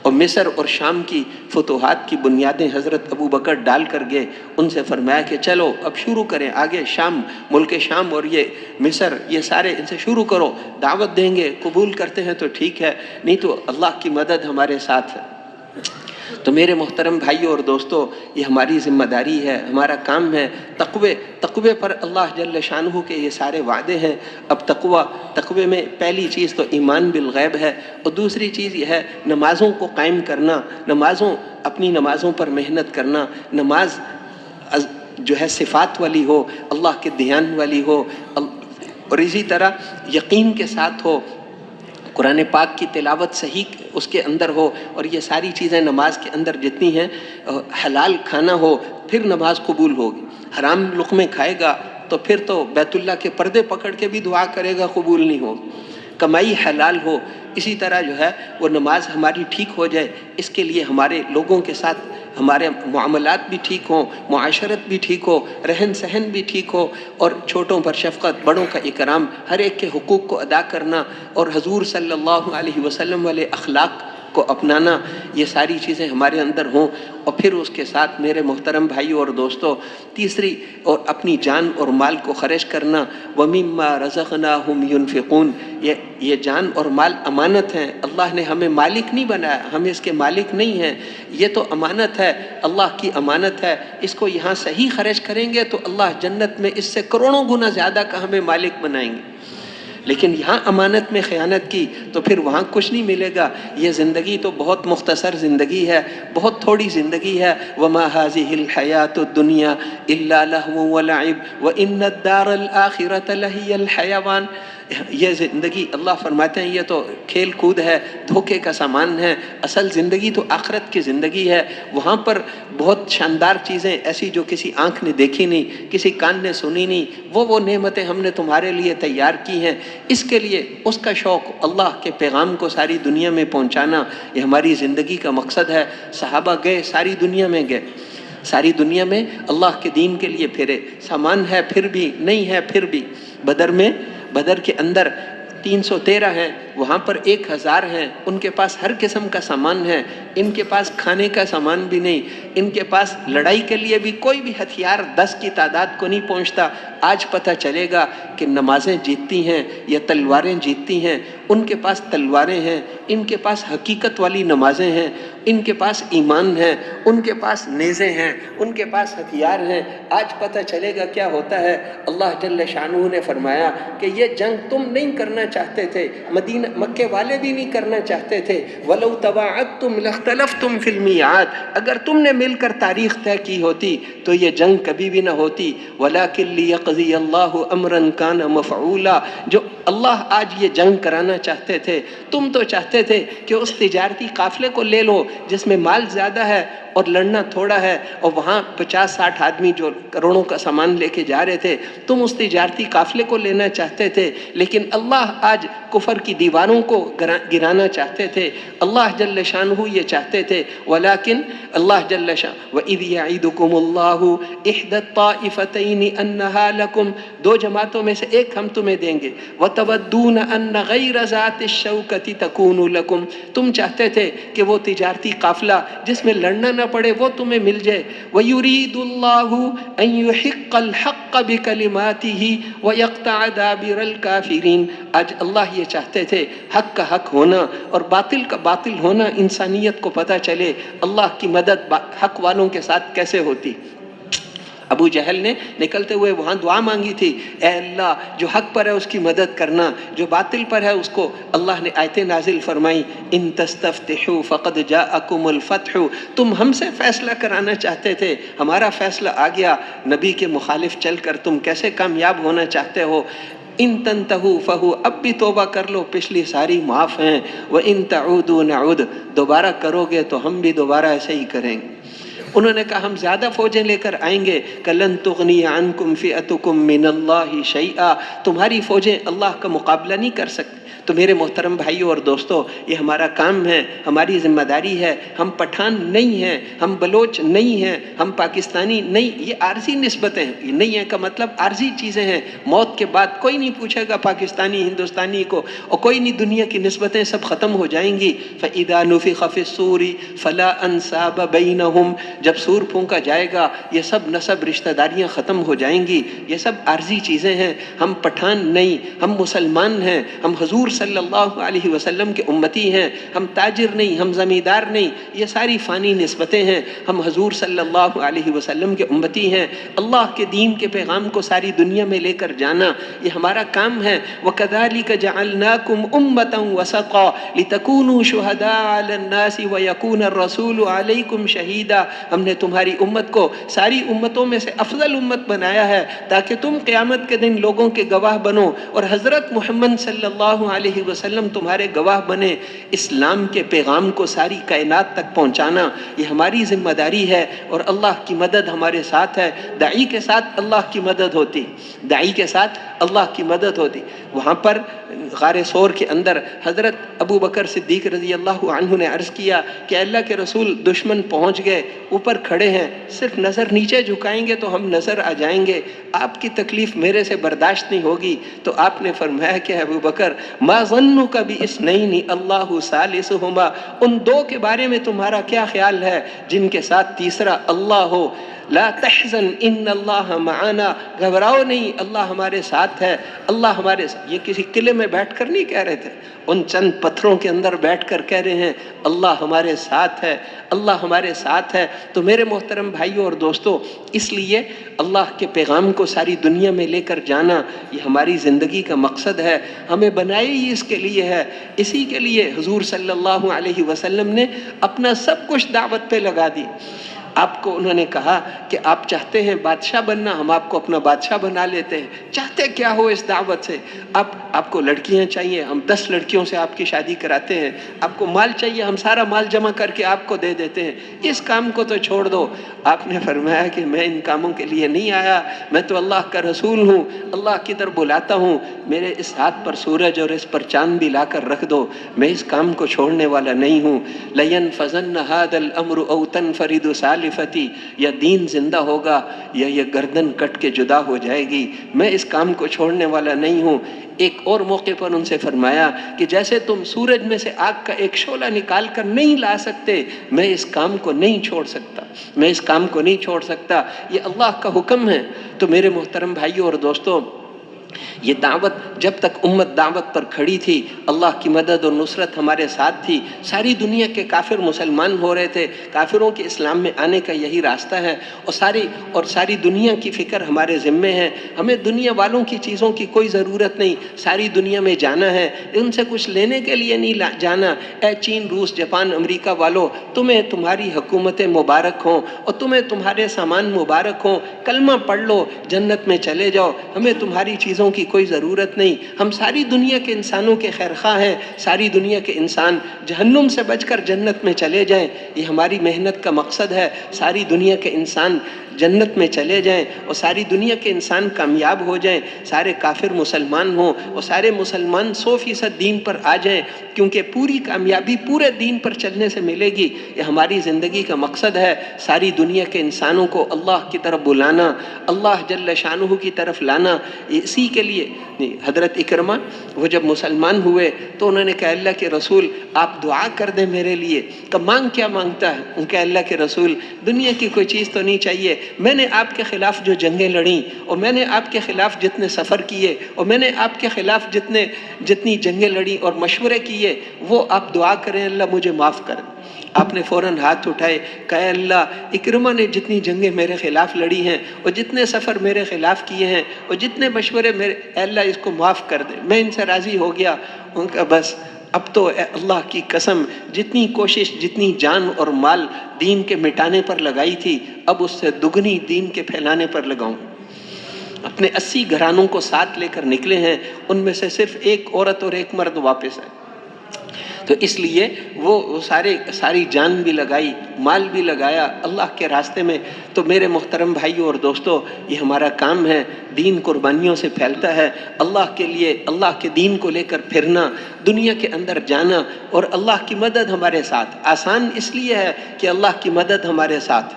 اور مصر اور شام کی فتوحات کی بنیادیں حضرت ابوبکر ڈال کر گئے۔ ان سے فرمایا کہ چلو اب شروع کریں، آگے شام، ملک شام اور یہ مصر، یہ سارے ان سے شروع کرو، دعوت دیں گے، قبول کرتے ہیں تو ٹھیک ہے، نہیں تو اللہ کی مدد ہمارے ساتھ ہے۔ تو میرے محترم بھائیوں اور دوستو، یہ ہماری ذمہ داری ہے، ہمارا کام ہے۔ تقوی پر اللہ جل شانہ کے یہ سارے وعدے ہیں۔ اب تقوی میں پہلی چیز تو ایمان بالغیب ہے، اور دوسری چیز یہ ہے نمازوں کو قائم کرنا، اپنی نمازوں پر محنت کرنا۔ نماز جو ہے صفات والی ہو، اللہ کے دھیان والی ہو، اور اسی طرح یقین کے ساتھ ہو، قرآن پاک کی تلاوت صحیح اس کے اندر ہو، اور یہ ساری چیزیں نماز کے اندر جتنی ہیں، حلال کھانا ہو، پھر نماز قبول ہوگی۔ حرام لقمے کھائے گا تو پھر تو بیت اللہ کے پردے پکڑ کے بھی دعا کرے گا، قبول نہیں ہوگی۔ کمائی حلال ہو، اسی طرح جو ہے وہ نماز ہماری ٹھیک ہو جائے، اس کے لیے ہمارے لوگوں کے ساتھ ہمارے معاملات بھی ٹھیک ہوں، معاشرت بھی ٹھیک ہو، رہن سہن بھی ٹھیک ہو، اور چھوٹوں پر شفقت، بڑوں کا اکرام، ہر ایک کے حقوق کو ادا کرنا، اور حضور صلی اللہ علیہ وسلم والے اخلاق کو اپنانا، یہ ساری چیزیں ہمارے اندر ہوں۔ اور پھر اس کے ساتھ میرے محترم بھائیوں اور دوستوں، تیسری، اور اپنی جان اور مال کو خرچ کرنا۔ وَمِمَّا رَزَقْنَاهُمْ يُنْفِقُونَ، یہ جان اور مال امانت ہیں، اللہ نے ہمیں مالک نہیں بنایا، ہم اس کے مالک نہیں ہیں، یہ تو امانت ہے، اللہ کی امانت ہے۔ اس کو یہاں صحیح خرچ کریں گے تو اللہ جنت میں اس سے کروڑوں گنا زیادہ کا ہمیں مالک بنائیں گے، لیکن یہاں امانت میں خیانت کی تو پھر وہاں کچھ نہیں ملے گا۔ یہ زندگی تو بہت مختصر زندگی ہے، بہت تھوڑی زندگی ہے۔ وَمَا هَذِهِ الْحَيَاةُ الدُّنْيَا إِلَّا لَهْوٌ وَلَعِبٌ وَإِنَّ الدَّارَ الْآخِرَةَ لَهِيَ الْحَيَوَانُ۔ یہ زندگی اللہ فرماتے ہیں یہ تو کھیل کود ہے، دھوکے کا سامان ہے، اصل زندگی تو آخرت کی زندگی ہے۔ وہاں پر بہت شاندار چیزیں ایسی جو کسی آنکھ نے دیکھی نہیں، کسی کان نے سنی نہیں، وہ نعمتیں ہم نے تمہارے لیے تیار کی ہیں۔ اس کے لیے اس کا شوق، اللہ کے پیغام کو ساری دنیا میں پہنچانا، یہ ہماری زندگی کا مقصد ہے۔ صحابہ گئے، ساری دنیا میں گئے، ساری دنیا میں اللہ کے دین کے لیے پھرے، سامان ہے پھر بھی، نہیں ہے پھر بھی۔ بدر کے اندر 313 ہیں، وہاں پر 1000 ہیں، ان کے پاس ہر قسم کا سامان ہے، ان کے پاس کھانے کا سامان بھی نہیں، ان کے پاس لڑائی کے لیے بھی کوئی بھی ہتھیار 10 کی تعداد کو نہیں پہنچتا۔ آج پتہ چلے گا کہ نمازیں جیتتی ہیں یا تلواریں جیتتی ہیں۔ ان کے پاس تلواریں ہیں، ان کے پاس حقیقت والی نمازیں ہیں، ان کے پاس ایمان ہے، ان کے پاس نیزیں ہیں، ان کے پاس ہتھیار ہیں۔ آج پتہ چلے گا کیا ہوتا ہے۔ اللہ جل شانہ نے فرمایا کہ یہ جنگ تم نہیں کرنا چاہتے تھے، مکے والے بھی نہیں کرنا چاہتے تھے۔ وَلَوْ تَوَاعَدْتُمْ لَاخْتَلَفْتُمْ فِي الْمِيعَادِ، اگر تم نے مل کر تاریخ طے کی ہوتی تو یہ جنگ کبھی بھی نہ ہوتی۔ وَلَكِنْ لِيَقْضِيَ اللَّهُ أَمْرًا كَانَ مَفْعُولًا، جو اللہ آج یہ جنگ کرانا چاہتے تھے، تم تو چاہتے تھے کہ اس تجارتی قافلے کو لے لو جس میں مال زیادہ ہے اور لڑنا تھوڑا ہے، اور وہاں 50-60 آدمی جو کروڑوں کا سامان لے کے جا رہے تھے، تم اس تجارتی قافلے کو لینا چاہتے تھے، لیکن اللہ آج کفر کی دیواروں کو گرانا چاہتے تھے۔ اللہ جل شانہ یہ چاہتے تھے، ولیکن اللہ جل شانہ وَإِذْ يَعِدُكُمُ اللَّهُ إِحْدَى الطَّائِفَتَيْنِ أَنَّهَا لَكُمْ، دو جماعتوں میں سے ایک ہم تمہیں دیں گے۔ وَتَوَدُّونَ أَنَّ غَيْرَ ذَاتِ الشَّوْكَةِ تَكُونُ لَكُمْ، تم چاہتے تھے کہ وہ تجارتی قافلہ جس میں لڑنا نہ پڑے وہ تمہیں مل جائے۔ وَيُرِيدُ اللَّهُ أَن يُحِقَّ الْحَقَّ بِكَلِمَاتِهِ وَيَقْطَعَ دَابِرَ الْكَافِرِينَ، آج اللہ یہ چاہتے تھے حق کا حق ہونا اور باطل کا باطل ہونا، انسانیت کو پتہ چلے اللہ کی مدد حق والوں کے ساتھ کیسے ہوتی۔ ابو جہل نے نکلتے ہوئے وہاں دعا مانگی تھی، اے اللہ جو حق پر ہے اس کی مدد کرنا، جو باطل پر ہے اس کو۔ اللہ نے آیتیں نازل فرمائی، ان تستفتحوا فقد جاءکم الفتح، تم ہم سے فیصلہ کرانا چاہتے تھے، ہمارا فیصلہ آ گیا، نبی کے مخالف چل کر تم کیسے کامیاب ہونا چاہتے ہو۔ ان تنتہوا فہو، اب بھی توبہ کر لو، پچھلی ساری معاف ہیں۔ وان تعودوا نعود، دوبارہ کرو گے تو ہم بھی دوبارہ ایسے ہی کریں گے۔ انہوں نے کہا ہم زیادہ فوجیں لے کر آئیں گے، کلن تغنی عنکم فئتکم من اللہ شیئا، تمہاری فوجیں اللہ کا مقابلہ نہیں کر سکتی۔ تو میرے محترم بھائیوں اور دوستوں، یہ ہمارا کام ہے، ہماری ذمہ داری ہے۔ ہم پٹھان نہیں ہیں، ہم بلوچ نہیں ہیں، ہم پاکستانی نہیں، یہ عارضی نسبتیں ہیں، یہ نہیں ہے کا مطلب عارضی چیزیں ہیں۔ موت کے بعد کوئی نہیں پوچھے گا پاکستانی ہندوستانی کو، اور کوئی نہیں، دنیا کی نسبتیں سب ختم ہو جائیں گی۔ فَإِذَا نُفِخَ فِي الصُّورِ فَلَا أَنْسَابَ بَيْنَهُمْ، جب سور پھونکا جائے گا یہ سب نسب رشتہ داریاں ختم ہو جائیں گی، یہ سب عارضی چیزیں ہیں، ہم پٹھان نہیں، ہم مسلمان ہیں، ہم حضور صلی اللہ علیہ وسلم کے امتی ہیں، ہم تاجر نہیں، ہم زمیندار نہیں، یہ ساری فانی نسبتیں ہیں، ہم حضور صلی اللہ علیہ وسلم کے امتی ہیں، اللہ کے دین کے پیغام کو ساری دنیا میں لے کر جانا یہ ہمارا کام ہے۔ وَكَذَلِكَ جَعَلْنَاكُمْ أُمَّةً وَسَطًا لِتَكُونُوا شُهَدَاءَ عَلَى النَّاسِ وَيَكُونَ الرَّسُولُ عَلَيْكُمْ شَهِيدًا، ہم نے تمہاری امت کو ساری امتوں میں سے افضل امت بنایا ہے تاکہ تم قیامت کے دن لوگوں کے گواہ بنو، اور حضرت محمد صلی اللہ علیہ وسلم تمہارے گواہ بنے۔ اسلام کے پیغام کو ساری کائنات تک پہنچانا یہ ہماری ذمہ داری ہے، اور اللہ کی مدد ہمارے ساتھ ہے۔ داعی کے ساتھ اللہ کی مدد ہوتی، داعی کے ساتھ اللہ کی مدد ہوتی۔ وہاں پر غار ثور کے اندر حضرت ابو بکر صدیق رضی اللہ عنہ نے عرض کیا کہ اللہ کے رسول دشمن پہنچ گئے، اوپر کھڑے ہیں، صرف نظر نیچے جھکائیں گے تو ہم نظر آ جائیں گے، آپ کی تکلیف میرے سے برداشت نہیں ہوگی۔ تو آپ نے فرمایا کہ ابو بکر ما ظنک باثنین اللہ ثالثہما، ان دو کے بارے میں تمہارا کیا خیال ہے جن کے ساتھ تیسرا اللہ ہو؟ لا تحزن ان اللہ معنا، گھبراؤ نہیں، اللہ ہمارے ساتھ ہے، اللہ ہمارے ساتھ۔ یہ کسی قلعے میں بیٹھ کر نہیں کہہ رہے تھے، ان چند پتھروں کے اندر بیٹھ کر کہہ رہے ہیں اللہ ہمارے ساتھ ہے، اللہ ہمارے ساتھ ہے۔ تو میرے محترم بھائیوں اور دوستوں، اس لیے اللہ کے پیغام کو ساری دنیا میں لے کر جانا یہ ہماری زندگی کا مقصد ہے، ہمیں بنائی ہی اس کے لیے ہے۔ اسی کے لیے حضور صلی اللہ علیہ وسلم نے اپنا سب کچھ دعوت پہ لگا دی۔ آپ کو انہوں نے کہا کہ آپ چاہتے ہیں بادشاہ بننا، ہم آپ کو اپنا بادشاہ بنا لیتے ہیں۔ چاہتے کیا ہو اس دعوت سے؟ آپ کو لڑکیاں چاہیے، ہم 10 لڑکیوں سے آپ کی شادی کراتے ہیں۔ آپ کو مال چاہیے، ہم سارا مال جمع کر کے آپ کو دے دیتے ہیں، اس کام کو تو چھوڑ دو۔ آپ نے فرمایا کہ میں ان کاموں کے لیے نہیں آیا، میں تو اللہ کا رسول ہوں، اللہ کی طرف بلاتا ہوں، میرے اس ہاتھ پر سورج اور اس پر چاند بھی لا کر رکھ دو، میں اس کام کو چھوڑنے والا نہیں ہوں۔ لَيَنْفَذَنَّ هَذَا الْأَمْرُ أَوْ تَنْفَرِدُ سَالِفَتِي، یا دین زندہ ہوگا یا یہ گردن کٹ کے جدا ہو جائے گی، میں اس کام کو چھوڑنے والا نہیں ہوں۔ ایک اور موقع پر ان سے فرمایا کہ جیسے تم سورج میں سے آگ کا ایک شعلہ نکال کر نہیں لا سکتے، میں اس کام کو نہیں چھوڑ سکتا، میں اس کام کو نہیں چھوڑ سکتا، یہ اللہ کا حکم ہے۔ تو میرے محترم بھائیوں اور دوستوں، یہ دعوت جب تک امت دعوت پر کھڑی تھی، اللہ کی مدد اور نصرت ہمارے ساتھ تھی۔ ساری دنیا کے کافر مسلمان ہو رہے تھے، کافروں کے اسلام میں آنے کا یہی راستہ ہے، اور ساری دنیا کی فکر ہمارے ذمے ہے۔ ہمیں دنیا والوں کی چیزوں کی کوئی ضرورت نہیں، ساری دنیا میں جانا ہے، ان سے کچھ لینے کے لیے نہیں جانا۔ اے چین، روس، جاپان، امریکہ والوں، تمہیں تمہاری حکومتیں مبارک ہوں اور تمہیں تمہارے سامان مبارک ہوں، کلمہ پڑھ لو، جنت میں چلے جاؤ، ہمیں تمہاری چیزوں کی کوئی ضرورت نہیں۔ ہم ساری دنیا کے انسانوں کے خیرخواہ ہیں، ساری دنیا کے انسان جہنم سے بچ کر جنت میں چلے جائیں، یہ ہماری محنت کا مقصد ہے۔ ساری دنیا کے انسان جنت میں چلے جائیں اور ساری دنیا کے انسان کامیاب ہو جائیں، سارے کافر مسلمان ہوں اور سارے مسلمان 100% دین پر آ جائیں، کیونکہ پوری کامیابی پورے دین پر چلنے سے ملے گی۔ یہ ہماری زندگی کا مقصد ہے، ساری دنیا کے انسانوں کو اللہ کی طرف بلانا، اللہ جل شانہ کی طرف لانا۔ اسی کے لیے حضرت اکرمہ وہ جب مسلمان ہوئے تو انہوں نے کہا اللہ کے رسول آپ دعا کر دیں میرے لیے۔ کہ مانگ کیا مانگتا ہے؟ ان کے اللہ کے رسول دنیا کی کوئی چیز تو نہیں چاہیے، میں نے آپ کے خلاف جو جنگیں لڑیں اور میں نے آپ کے خلاف جتنے سفر کیے اور میں نے آپ کے خلاف جتنی جنگیں لڑیں اور مشورے کیے، وہ آپ دعا کریں اللہ مجھے معاف کر دیں۔ آپ نے فوراً ہاتھ اٹھائے، کہا اللہ اکرمہ نے جتنی جنگیں میرے خلاف لڑی ہیں اور جتنے سفر میرے خلاف کیے ہیں اور جتنے مشورے میرے، اے اللہ اس کو معاف کر دے، میں ان سے راضی ہو گیا۔ ان کا بس اب تو اے اللہ کی قسم جتنی کوشش، جتنی جان اور مال دین کے مٹانے پر لگائی تھی، اب اس سے دگنی دین کے پھیلانے پر لگاؤں۔ اپنے 80 گھرانوں کو ساتھ لے کر نکلے ہیں، ان میں سے صرف ایک عورت اور ایک مرد واپس ہے۔ تو اس لیے وہ ساری جان بھی لگائی، مال بھی لگایا اللہ کے راستے میں۔ تو میرے محترم بھائیوں اور دوستوں، یہ ہمارا کام ہے، دین قربانیوں سے پھیلتا ہے، اللہ کے لیے، اللہ کے دین کو لے کر پھرنا، دنیا کے اندر جانا، اور اللہ کی مدد ہمارے ساتھ۔ آسان اس لیے ہے کہ اللہ کی مدد ہمارے ساتھ،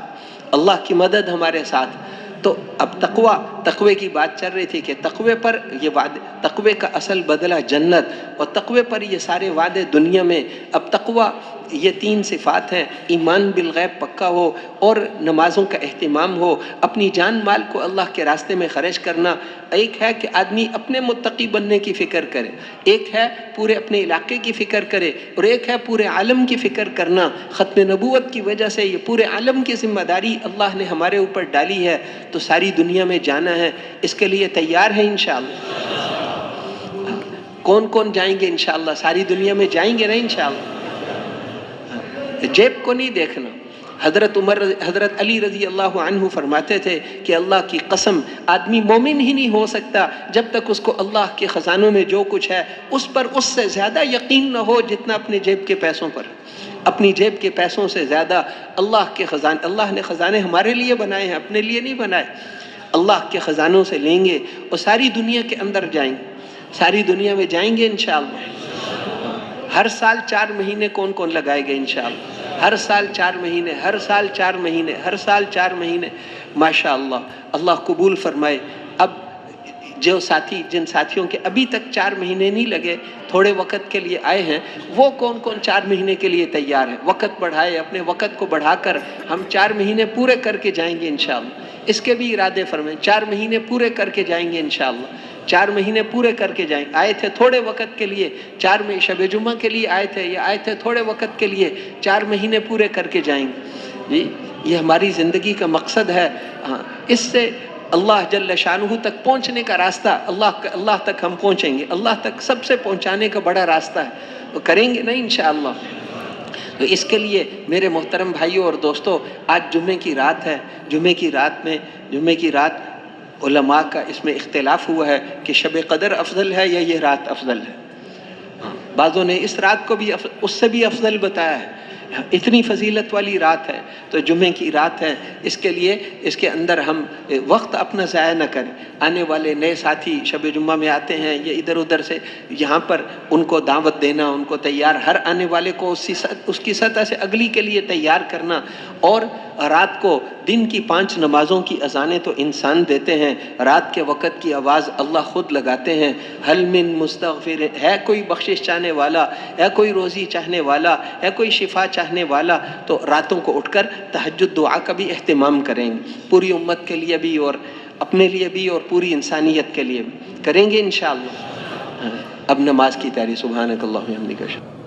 اللہ کی مدد ہمارے ساتھ۔ تو اب تقوی کی بات چل رہی تھی کہ تقوی پر یہ وعدے، تقوی کا اصل بدلہ جنت، اور تقوی پر یہ سارے وعدے دنیا میں۔ اب تقوی یہ 3 صفات ہیں، ایمان بالغیب پکا ہو اور نمازوں کا اہتمام ہو، اپنی جان مال کو اللہ کے راستے میں خرچ کرنا۔ ایک ہے کہ آدمی اپنے متقی بننے کی فکر کرے، ایک ہے پورے اپنے علاقے کی فکر کرے، اور ایک ہے پورے عالم کی فکر کرنا۔ ختم نبوت کی وجہ سے یہ پورے عالم کی ذمہ داری اللہ نے ہمارے اوپر ڈالی ہے، تو ساری دنیا میں جانا ہے، اس کے لیے تیار ہیں انشاءاللہ؟ کون کون جائیں گے انشاءاللہ؟ ساری دنیا میں جائیں گے نا انشاءاللہ؟ جیب کو نہیں دیکھنا۔ حضرت علی رضی اللہ عنہ فرماتے تھے کہ اللہ کی قسم، آدمی مومن ہی نہیں ہو سکتا جب تک اس کو اللہ کے خزانوں میں جو کچھ ہے اس پر اس سے زیادہ یقین نہ ہو جتنا اپنے جیب کے پیسوں پر۔ اپنی جیب کے پیسوں سے زیادہ اللہ کے خزانے، اللہ نے خزانے ہمارے لیے بنائے ہیں، اپنے لیے نہیں بنائے۔ اللہ کے خزانوں سے لیں گے اور ساری دنیا کے اندر جائیں گے، ساری دنیا میں جائیں گے انشاءاللہ۔ ہر سال 4 مہینے کون کون لگائے گے انشاءاللہ؟ ہر سال 4 مہینے، ہر سال 4 مہینے، ہر سال 4 مہینے، ماشاءاللہ، اللہ قبول فرمائے۔ اب جو ساتھی، جن ساتھیوں کے ابھی تک 4 مہینے نہیں لگے، تھوڑے وقت کے لیے آئے ہیں، وہ کون کون 4 مہینے کے لیے تیار ہیں؟ وقت بڑھائے، اپنے وقت کو بڑھا کر ہم 4 مہینے پورے کر کے جائیں گے انشاءاللہ۔ اس کے بھی ارادے فرمائیں، 4 مہینے پورے کر کے جائیں گے انشاءاللہ، 4 مہینے پورے کر کے جائیں۔ آئے تھے تھوڑے وقت کے لیے، 4 میں شب جمعہ کے لیے آئے تھے، یا آئے تھے تھوڑے وقت کے لیے، 4 مہینے پورے کر کے جائیں گے جی۔ یہ ہماری زندگی کا مقصد ہے۔ ہاں، اس سے اللہ جل شانہ تک پہنچنے کا راستہ، اللہ تک ہم پہنچیں گے، اللہ تک سب سے پہنچانے کا بڑا راستہ ہے، وہ کریں گے نا انشاءاللہ۔ تو اس کے لیے میرے محترم بھائیوں اور دوستوں، آج جمعے کی رات ہے، جمعے کی رات علماء کا اس میں اختلاف ہوا ہے کہ شب قدر افضل ہے یا یہ رات افضل ہے۔ بعضوں نے اس رات کو بھی اس سے بھی افضل بتایا ہے۔ اتنی فضیلت والی رات ہے تو جمعے کی رات ہے، اس کے لیے اس کے اندر ہم وقت اپنا ضائع نہ کریں۔ آنے والے نئے ساتھی شب جمعہ میں آتے ہیں یا ادھر ادھر سے، یہاں پر ان کو دعوت دینا، ان کو تیار، ہر آنے والے کو اس کی سطح سے اگلی کے لیے تیار کرنا۔ اور رات کو دن کی 5 نمازوں کی اذانیں تو انسان دیتے ہیں، رات کے وقت کی آواز اللہ خود لگاتے ہیں۔ حل من مستغفر، ہے کوئی بخشش چاہنے والا، ہے کوئی روزی چاہنے والا، ہے کوئی شفا چاہنے والا، تو راتوں کو اٹھ کر تہجد دعا کا بھی اہتمام کریں گے، پوری امت کے لیے بھی اور اپنے لیے بھی اور پوری انسانیت کے لیے بھی کریں گے انشاءاللہ۔ اب نماز کی تیاری، سبحانک اللہم و بحمدک۔